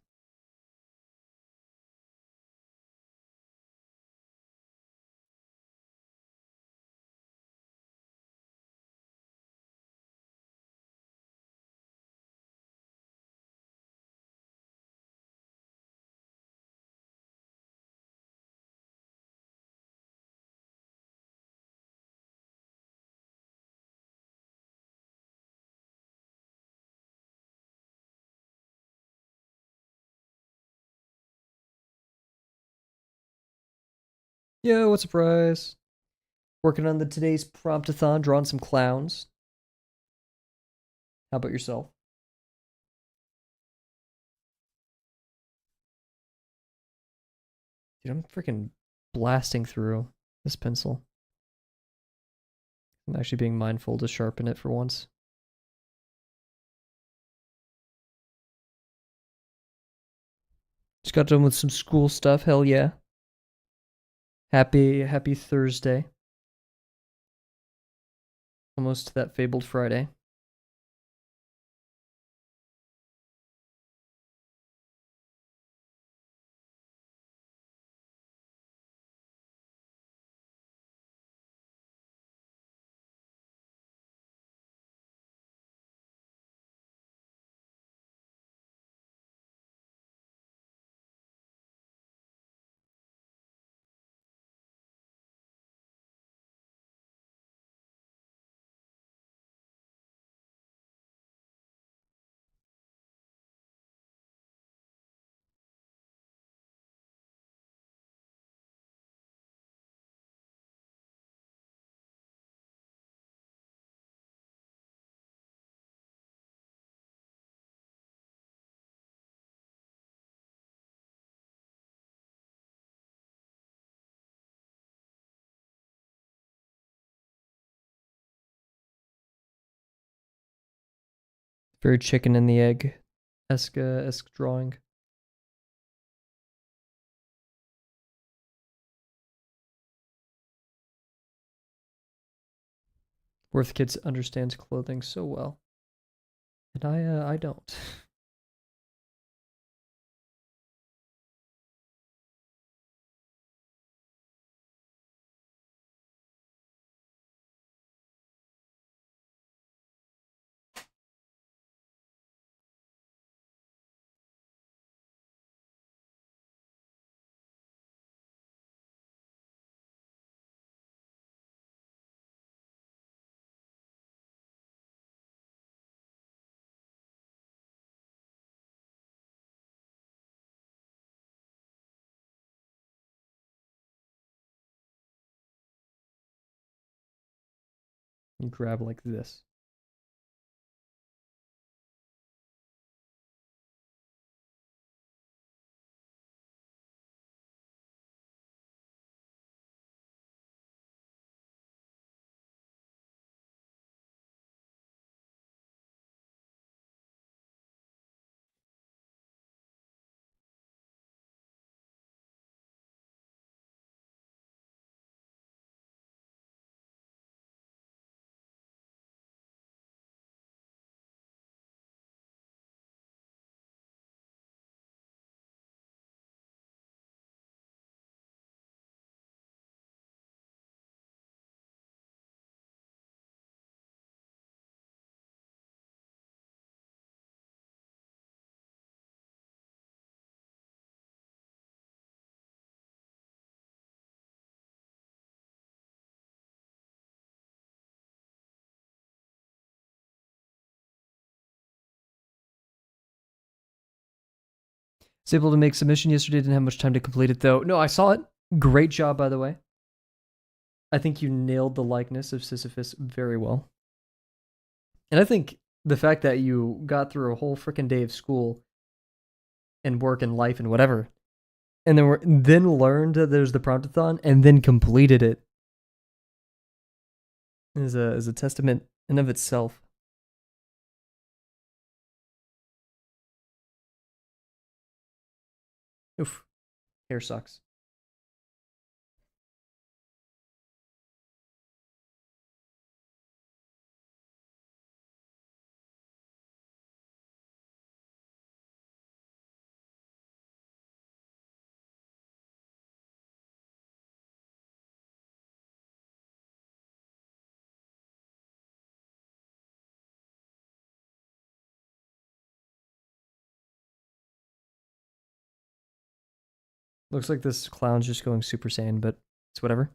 Yeah, what surprise! Working on the today's promptathon, drawing some clowns. How about yourself? Dude, I'm freaking blasting through this pencil. I'm actually being mindful to sharpen it for once. Just got done with some school stuff. Hell yeah. Happy Thursday. Almost to that fabled Friday. Very chicken and the egg esque drawing. Worth Kids understands clothing so well. And I don't. You grab like this. Was able to make submission yesterday. Didn't have much time to complete it though. No, I saw it. Great job, by the way. I think you nailed the likeness of Sisyphus very well. And I think the fact that you got through a whole freaking day of school and work and life and whatever, and then learned that there's the Promptathon and then completed it is a testament in of itself. Oof, hair sucks. Looks like this clown's just going Super Saiyan, but it's whatever.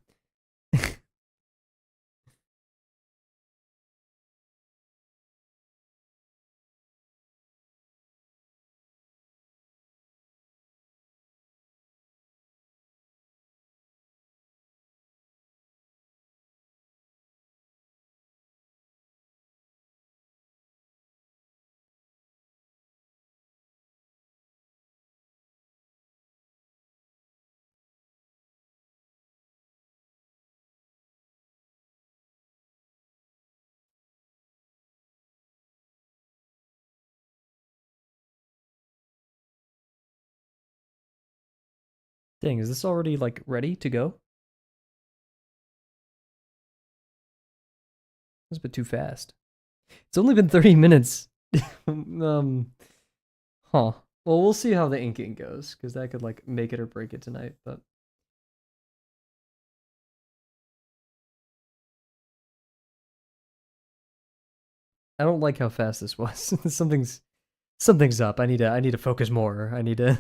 Dang, is this already like ready to go? That's a bit too fast. It's only been 30 minutes. Huh. Well, we'll see how the inking goes, because that could like make it or break it tonight. But I don't like how fast this was. something's up. I need to focus more. I need to.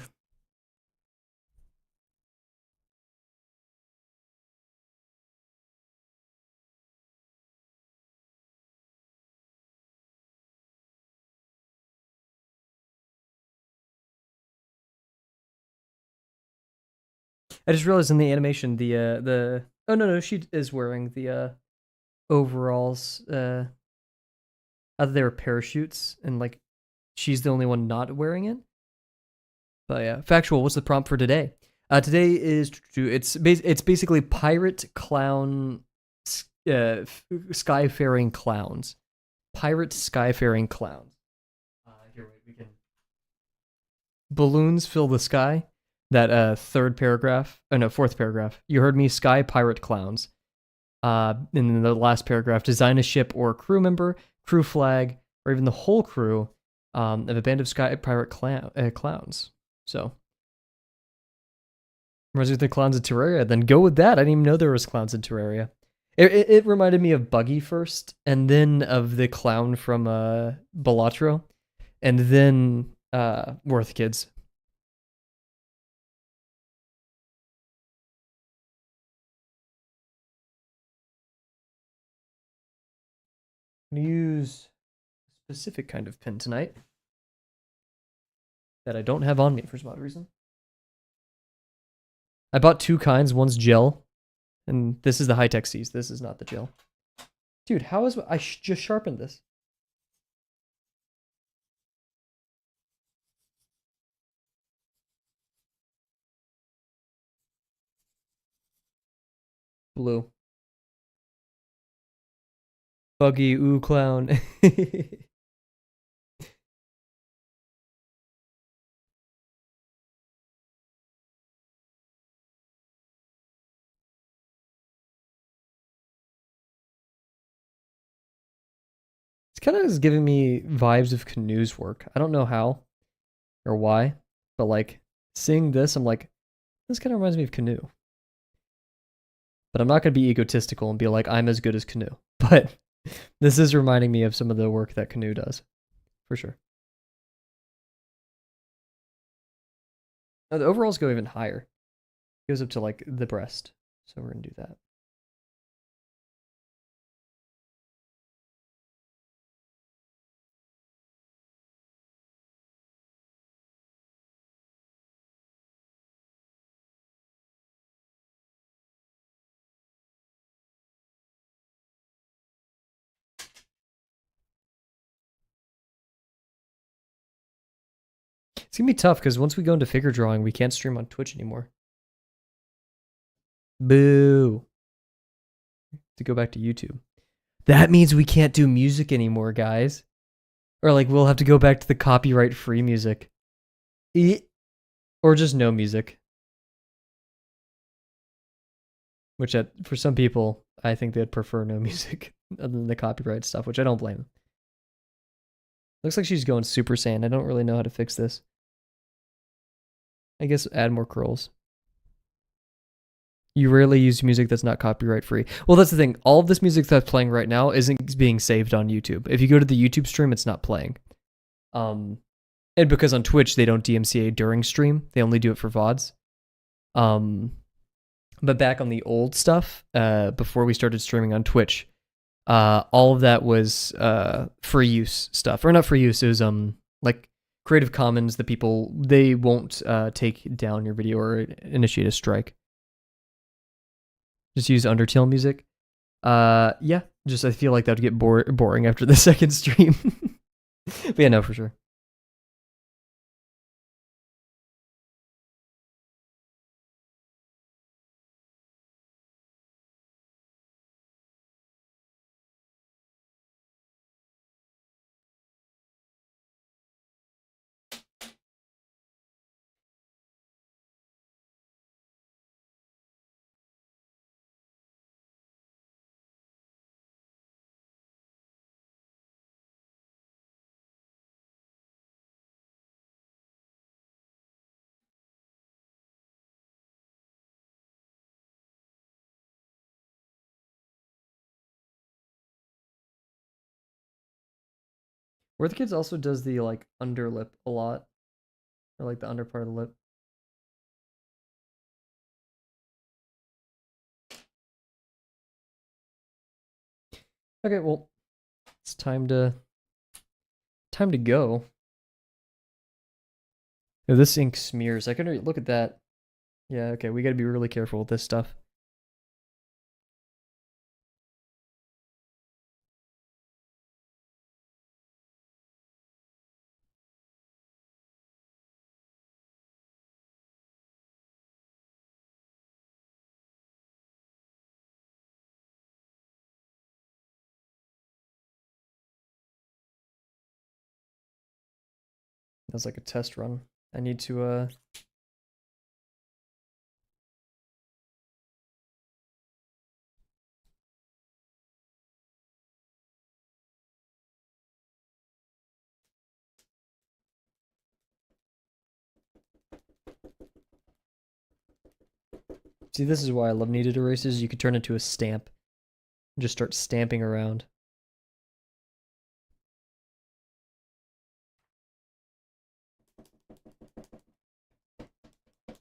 I just realized in the animation the oh no, she is wearing the overalls. I thought they were parachutes, and like she's the only one not wearing it. But yeah, factual. What's the prompt for today? Today is it's basically pirate clown, skyfaring clowns, pirate skyfaring clowns. Here, wait, we can. Balloons fill the sky. That third paragraph, oh no, fourth paragraph. You heard me, sky pirate clowns. In the last paragraph, design a ship or crew member, crew flag, or even the whole crew of a band of sky pirate clowns. So, reminds me of the clowns in Terraria. Then go with that. I didn't even know there was clowns in Terraria. It reminded me of Buggy first, and then of the clown from Balatro, and then Worth Kids. I'm gonna use a specific kind of pen tonight that I don't have on me for some odd reason. I bought two kinds. One's gel, and this is the high-tech C's. This is not the gel. Dude, how is I just sharpened this? Blue. Buggy, ooh, clown. It's kind of giving me vibes of Canoe's work. I don't know how or why, but like seeing this, I'm like, this kind of reminds me of Canoe. But I'm not going to be egotistical and be like, I'm as good as Canoe. But this is reminding me of some of the work that Canoe does, for sure. Now, the overalls go even higher. It goes up to like the breast. So we're going to do that. It's gonna be tough because once we go into figure drawing, we can't stream on Twitch anymore. Boo. To go back to YouTube. That means we can't do music anymore, guys. Or like we'll have to go back to the copyright-free music. Or just no music. Which for some people, I think they'd prefer no music other than the copyright stuff, which I don't blame them. Looks like she's going Super Saiyan. I don't really know how to fix this. I guess add more curls. You rarely use music that's not copyright free. Well, that's the thing. All of this music that's playing right now isn't being saved on YouTube. If you go to the YouTube stream, it's not playing. And because on Twitch they don't DMCA during stream, they only do it for VODs. But back on the old stuff, before we started streaming on Twitch, all of that was free use stuff, or not free use. It was like Creative Commons. The people, they won't take down your video or initiate a strike. Just use Undertale music. Yeah, just I feel like that would get boring after the second stream. But yeah, no, for sure. Where the Kids also does the like underlip a lot, or like the under part of the lip. Okay, well, it's time to go. Oh, this ink smears. I can look at that. Yeah, okay, we gotta be really careful with this stuff. That's like a test run. I need to see, this is why I love kneaded erasers. You could turn it into a stamp and just start stamping around.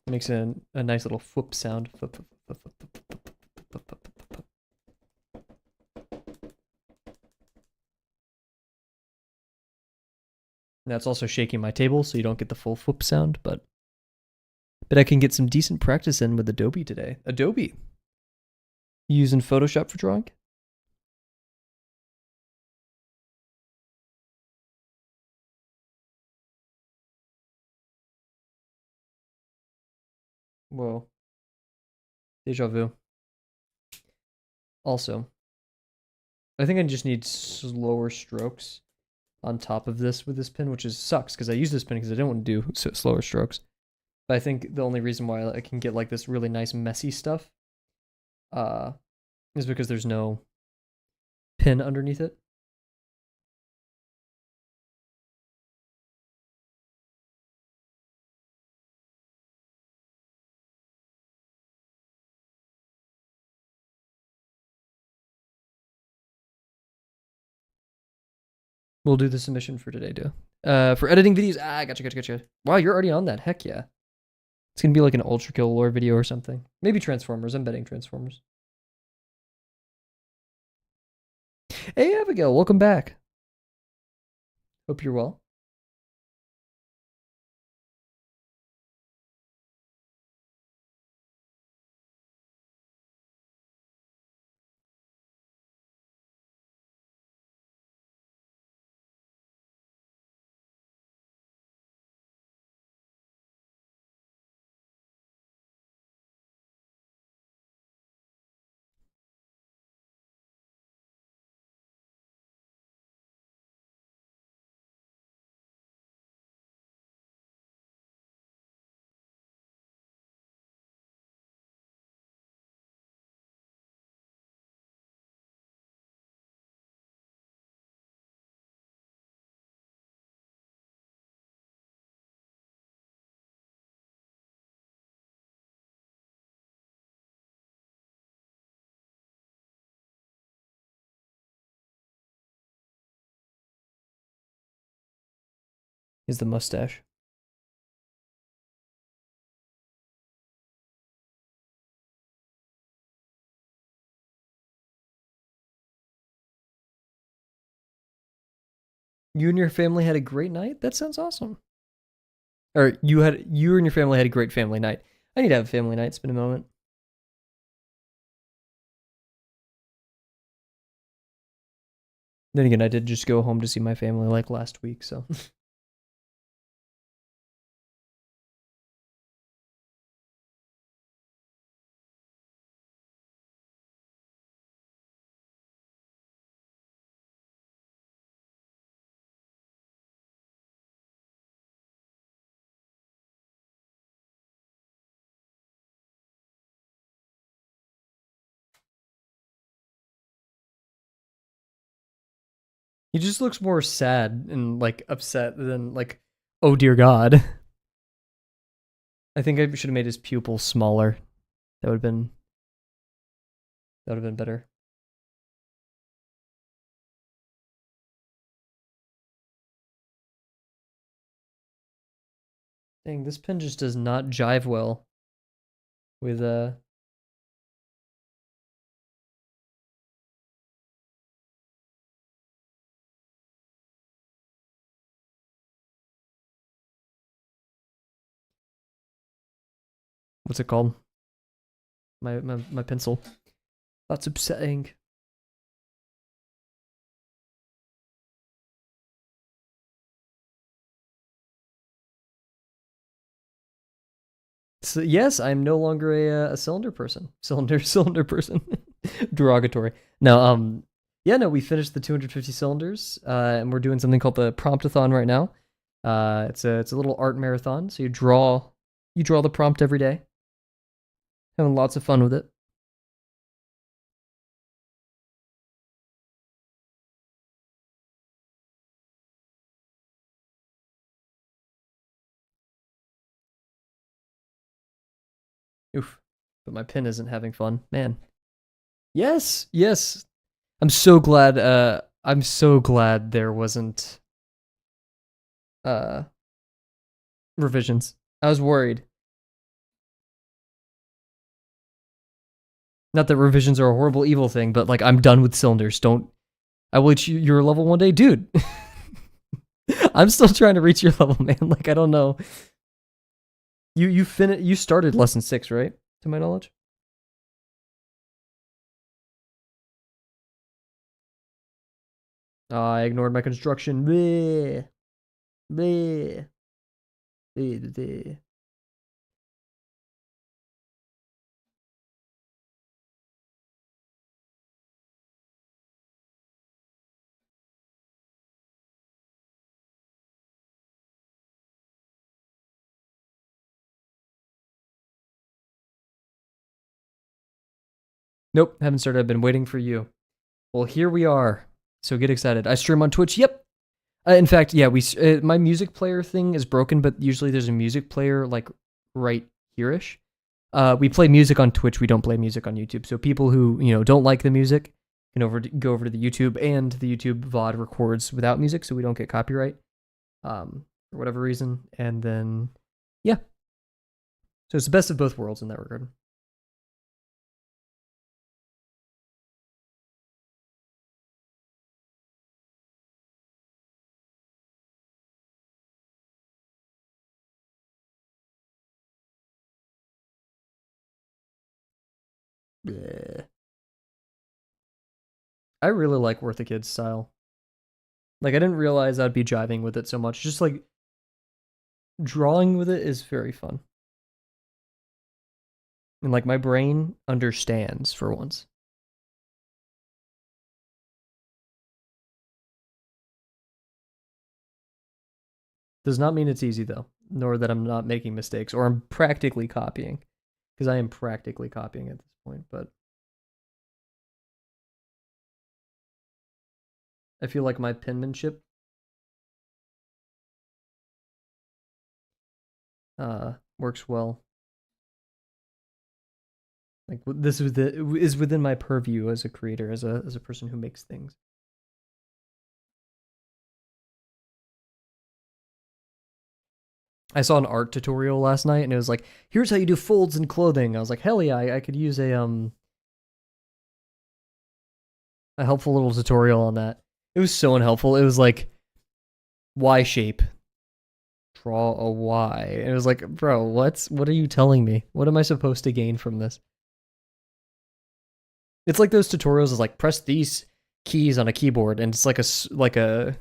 Makes a nice little whoop sound. That's also shaking my table, so you don't get the full whoop sound, but I can get some decent practice in with Adobe today. Adobe. You using Photoshop for drawing? Whoa. Deja vu. Also, I think I just need slower strokes on top of this with this pen, which sucks because I use this pen because I don't want to do slower strokes. But I think the only reason why I can get like this really nice messy stuff is because there's no pin underneath it. We'll do the submission for today, too. For editing videos, gotcha. Wow, you're already on that. Heck yeah. It's gonna be like an Ultra Kill lore video or something. Maybe Transformers. I'm betting Transformers. Hey, Abigail, welcome back. Hope you're well. is the mustache. You and your family had a great night? That sounds awesome. Or you and your family had a great family night. I need to have a family night. It's been a moment. Then again, I did just go home to see my family like last week, so. He just looks more sad and like upset than like, oh dear God. I think I should have made his pupil smaller. That would have been better. Dang, this pen just does not jive well with what's it called? My pencil. That's upsetting. So yes, I'm no longer a cylinder person. Cylinder person. Derogatory. No, yeah, no, we finished the 250 cylinders, and we're doing something called the Promptathon right now. It's a little art marathon. So you draw the prompt every day. Having lots of fun with it. Oof. But my pen isn't having fun. Man. Yes, yes. I'm so glad there wasn't uh revisions. I was worried. Not that revisions are a horrible evil thing, but like I'm done with cylinders. Don't I will reach your level one day, dude. I'm still trying to reach your level, man. Like I don't know. You started lesson 6, right? To my knowledge. I ignored my construction. Bleh. Bleh. Bleh, bleh. Nope, haven't started. I've been waiting for you. Well, here we are. So get excited. I stream on Twitch. Yep. In fact, yeah, my music player thing is broken, but usually there's a music player like right here-ish. We play music on Twitch. We don't play music on YouTube. So people who don't like the music can go over to the YouTube, and the YouTube VOD records without music, so we don't get copyright for whatever reason. And then yeah, so it's the best of both worlds in that regard. Bleh. I really like Worth a Kid's style. Like I didn't realize I'd be jiving with it so much. Just like drawing with it is very fun. And like my brain understands for once. Does not mean it's easy though, nor that I'm not making mistakes or I'm practically copying, because I am practically copying at this point. But I feel like my penmanship works well. Like this is within my purview as a creator, as a person who makes things. I saw an art tutorial last night, and it was like, here's how you do folds in clothing. I was like, hell yeah, I could use a helpful little tutorial on that. It was so unhelpful. It was like Y shape, draw a Y. It was like, bro, what are you telling me? What am I supposed to gain from this? It's like those tutorials is like press these keys on a keyboard, and it's like a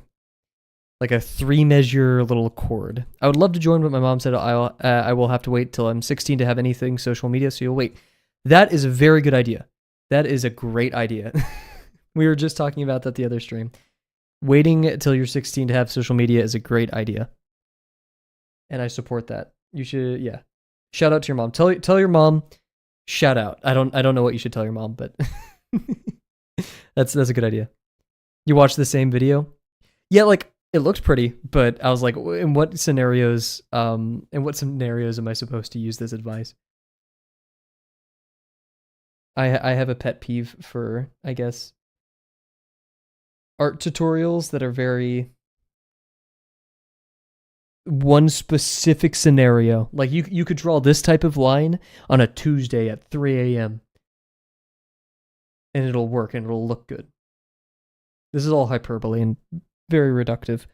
3 measure little chord. I would love to join, but my mom said I will have to wait till I'm 16 to have anything social media. So you'll wait. That is a very good idea. That is a great idea. We were just talking about that the other stream. Waiting till you're 16 to have social media is a great idea, and I support that. You should, yeah. Shout out to your mom. Tell your mom. Shout out. I don't know what you should tell your mom, but that's a good idea. You watched the same video? Yeah, like it looked pretty, but I was like, in what scenarios am I supposed to use this advice? I have a pet peeve for, I guess, art tutorials that are very one specific scenario. Like you could draw this type of line on a Tuesday at 3 a.m. and it'll work and it'll look good. This is all hyperbole and very reductive.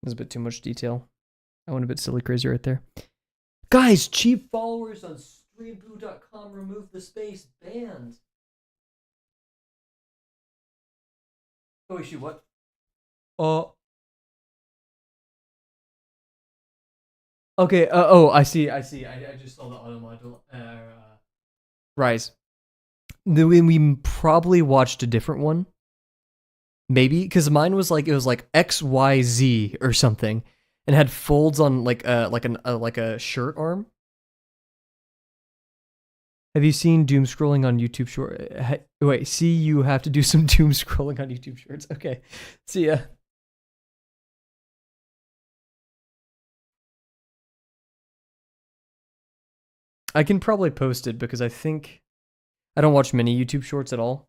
There's a bit too much detail. I went a bit silly crazy right there. Guys, cheap followers on streamboo.com remove the space banned. Oh, wait, shoot, what? Oh, okay. Oh, I see. I just saw the auto module. Rise. We probably watched a different one. Maybe because mine was like it was like XYZ or something, and had folds on like a shirt arm. Have you seen doom scrolling on YouTube short? Wait, see, you have to do some doom scrolling on YouTube shorts. Okay, see ya. I can probably post it because I think I don't watch many YouTube shorts at all.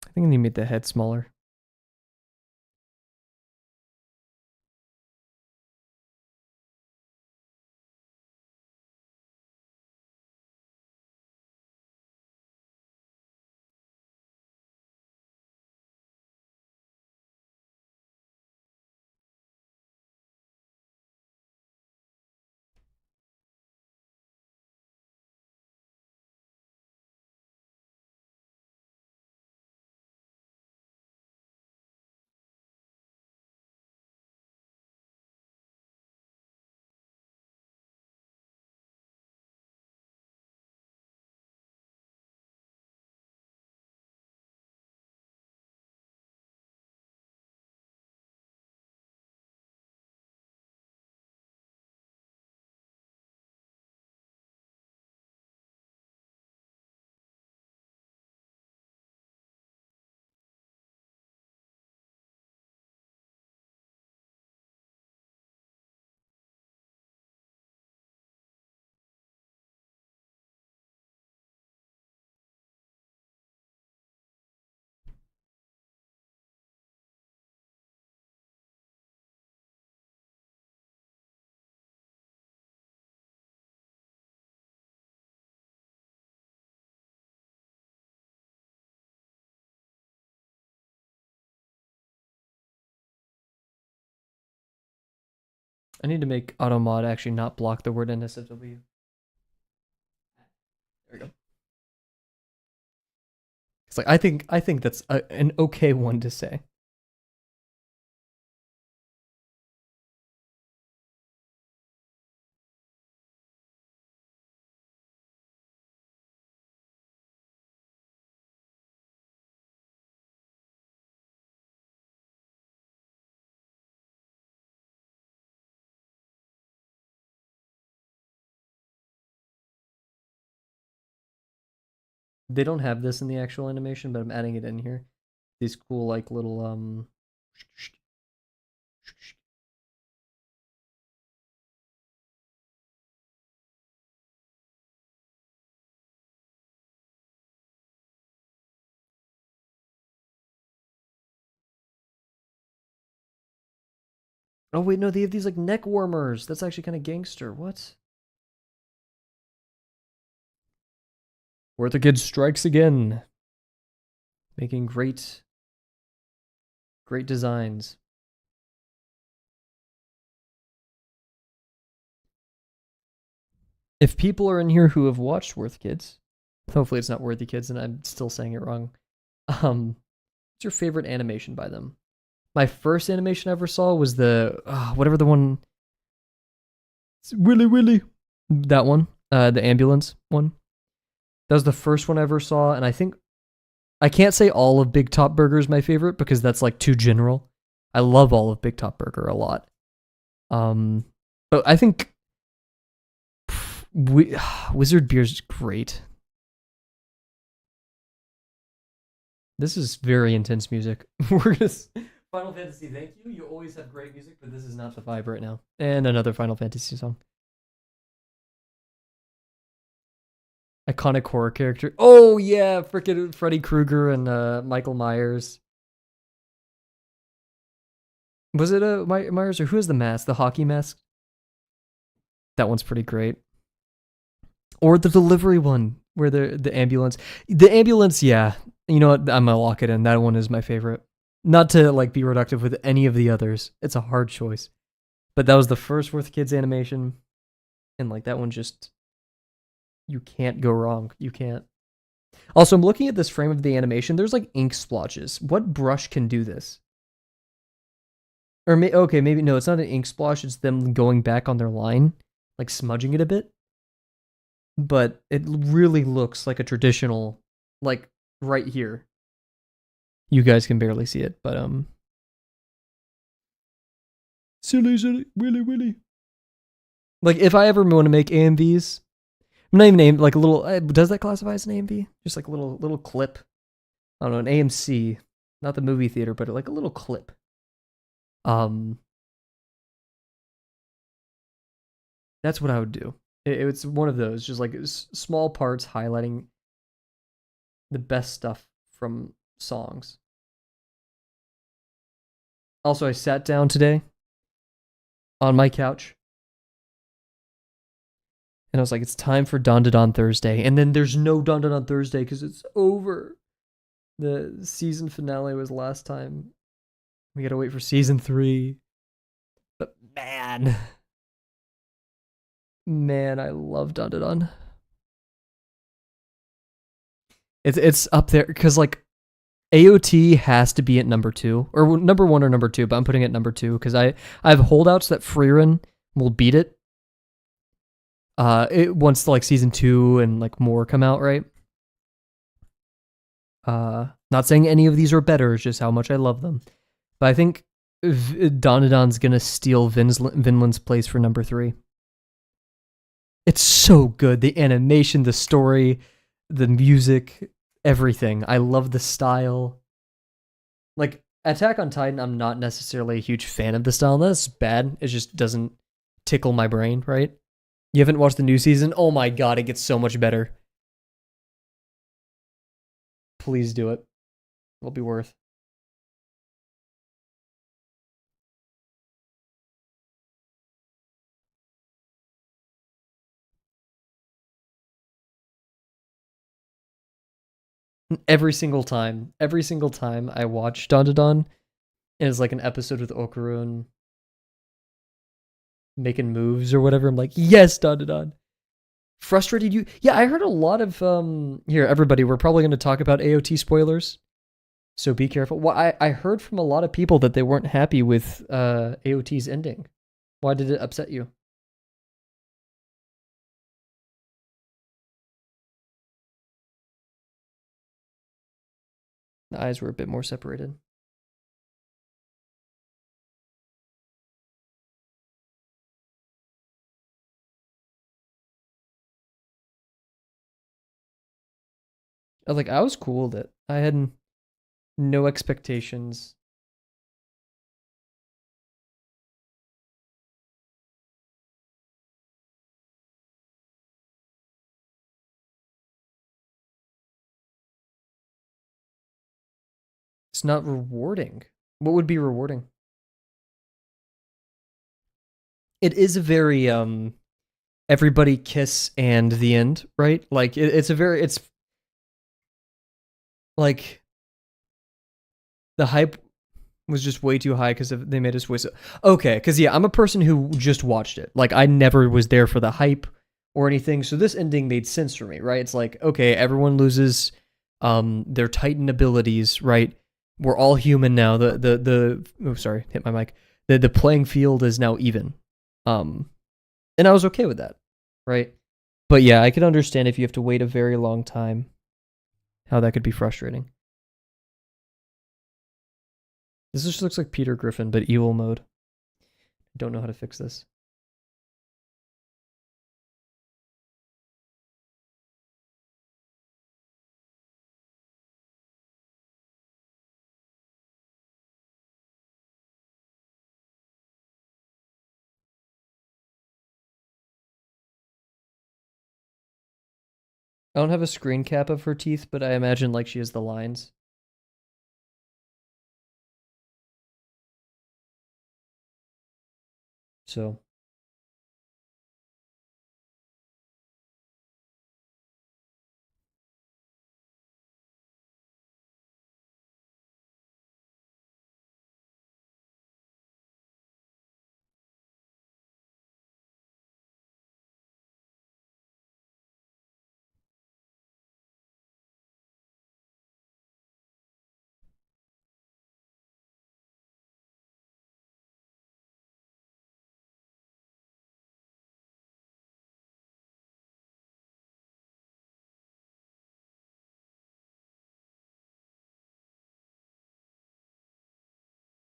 I think I need to make the head smaller. I need to make AutoMod actually not block the word NSFW. There we go. It's like I think that's an okay one to say. They don't have this in the actual animation, but I'm adding it in here. These cool like little Oh wait, no, they have these like neck warmers. That's actually kind of gangster. What? Where the kid strikes again. Making great designs. If people are in here who have watched Worth Kids, hopefully it's not Worthy Kids and I'm still saying it wrong. What's your favorite animation by them? My first animation I ever saw was the whatever the one. It's Willy Willy. That one, the ambulance one. That was the first one I ever saw, and I think I can't say all of Big Top Burger is my favorite because that's like too general. I love all of Big Top Burger a lot. But I think Wizard Beer's great. This is very intense music. We're gonna Final Fantasy. Thank you. You always have great music, but this is not the vibe right now. And another Final Fantasy song. Iconic horror character. Oh yeah, freaking Freddy Krueger and Michael Myers. Was it a Myers or who is the mask? The hockey mask. That one's pretty great. Or the delivery one, where the ambulance. The ambulance, yeah. You know what? I'm gonna lock it in. That one is my favorite. Not to like be reductive with any of the others. It's a hard choice. But that was the first Worth Kids animation. And like that one just you can't go wrong. You can't. Also, I'm looking at this frame of the animation. There's like ink splotches. What brush can do this? Or okay, maybe no, it's not an ink splotch. It's them going back on their line, like smudging it a bit. But it really looks like a traditional, like right here. You guys can barely see it, but silly, willy. Like if I ever want to make AMVs, I'm not even name like a little. Does that classify as an AMV? Just like a little clip. I don't know, an AMC, not the movie theater, but like a little clip. That's what I would do. It's one of those, just like small parts highlighting the best stuff from songs. Also, I sat down today on my couch and I was like, it's time for Don to Don Thursday. And then there's no Don to Don Thursday because it's over. The season finale was last time. We gotta wait for season 3. But man, I love Don to Don. It's up there because like AOT has to be at number 2 or number 1 or number 2, but I'm putting it at number 2 because I have holdouts that Freerun will beat it. Once like season 2 and like more come out, right? Not saying any of these are better, it's just how much I love them. But I think Donadon's gonna steal Vinland's place for number 3. It's so good. The animation, the story, the music, everything. I love the style. Like Attack on Titan, I'm not necessarily a huge fan of the style. That's bad. It just doesn't tickle my brain, right? You haven't watched the new season? Oh my god, it gets so much better. Please do it. It'll be worth. Every single time I watch Don to Don, it's like an episode with Okarun. making moves or whatever. I'm like, yes, dot dot dot. Frustrated you? Yeah, I heard a lot of here, everybody, we're probably going to talk about AOT spoilers. So be careful. Well, I heard from a lot of people that they weren't happy with AOT's ending. Why did it upset you? The eyes were a bit more separated. I was cool with it. I had no expectations. It's not rewarding. What would be rewarding? It is a very everybody kiss and the end, right? Like it's a very it's like the hype was just way too high because they made us voice. Okay, because yeah, I'm a person who just watched it. Like I never was there for the hype or anything. So this ending made sense for me, right? It's like, okay, everyone loses their Titan abilities, right? We're all human now. The oh sorry, hit my mic. The playing field is now even. And I was okay with that, right? But yeah, I could understand if you have to wait a very long time, how that could be frustrating. This just looks like Peter Griffin, but evil mode. Don't know how to fix this. I don't have a screen cap of her teeth, but I imagine like she has the lines. So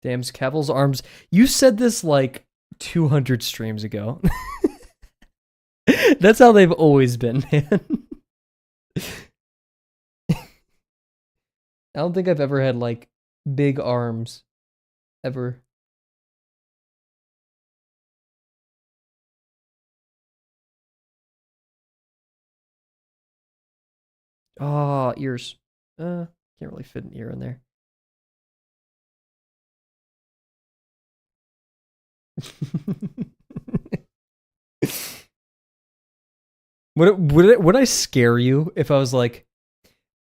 damn, Kavel's arms. You said this like 200 streams ago. That's how they've always been, man. I don't think I've ever had like big arms ever. Ah, ears. Can't really fit an ear in there. Would I scare you if I was like,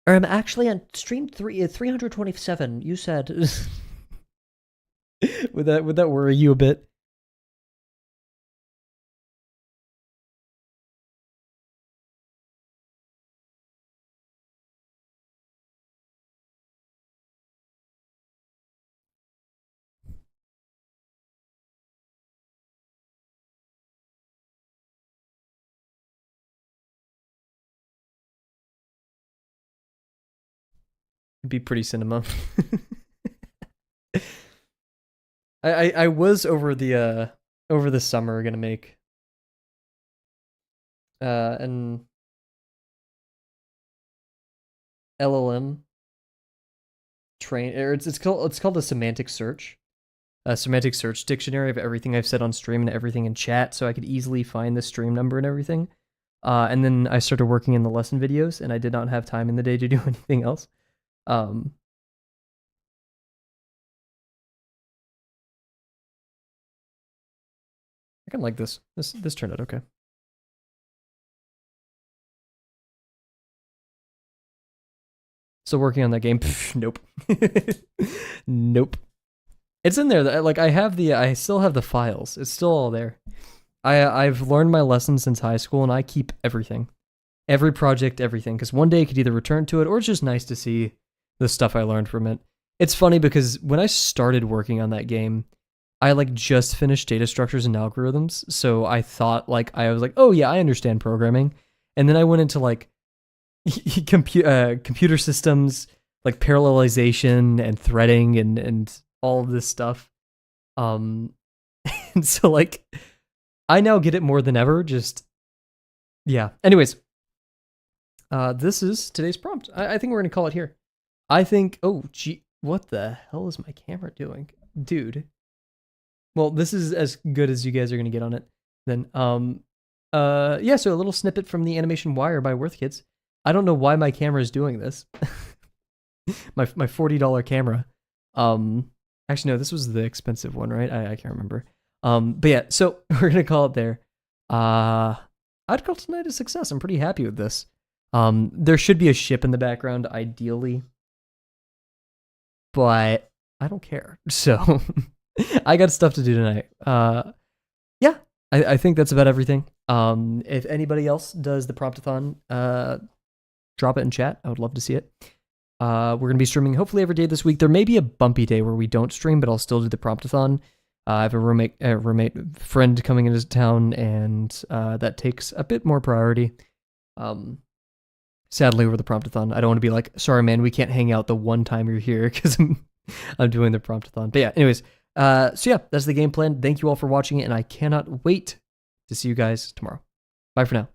I'm actually on stream 327. You said. Would that worry you a bit? It'd be pretty cinema. I was over the summer gonna make an LLM train, or it's called a semantic search dictionary of everything I've said on stream and everything in chat, so I could easily find the stream number and everything. And then I started working in the lesson videos, and I did not have time in the day to do anything else. I kind of like this. This turned out okay. Still working on that game. Pff, nope. Nope. It's in there. Like I still have the files. It's still all there. I've learned my lesson since high school, and I keep everything. Every project, everything. Because one day I could either return to it, or it's just nice to see the stuff I learned from it. It's funny because when I started working on that game, I like just finished data structures and algorithms, so I thought I was like, oh yeah, I understand programming, and then I went into like computer systems, like parallelization and threading and all of this stuff. And so like I now get it more than ever. Just yeah. Anyways, this is today's prompt. I think we're gonna call it here. I think. Oh gee, what the hell is my camera doing, dude? Well, this is as good as you guys are gonna get on it. Then, yeah. So a little snippet from the animation Wire by Worth Kids. I don't know why my camera is doing this. my $40 camera. Actually, no, this was the expensive one, right? I can't remember. But yeah, so we're gonna call it there. I'd call tonight a success. I'm pretty happy with this. There should be a ship in the background, ideally, but I don't care. So I got stuff to do tonight. Yeah, I think that's about everything. If anybody else does the Promptathon, drop it in chat. I would love to see it. We're going to be streaming hopefully every day this week. There may be a bumpy day where we don't stream, but I'll still do the Promptathon. I have a roommate friend coming into town, and that takes a bit more priority. Sadly, over the Promptathon, I don't want to be like, sorry, man, we can't hang out the one time you're here because I'm doing the Promptathon. But yeah, anyways, so yeah, that's the game plan. Thank you all for watching it, and I cannot wait to see you guys tomorrow. Bye for now.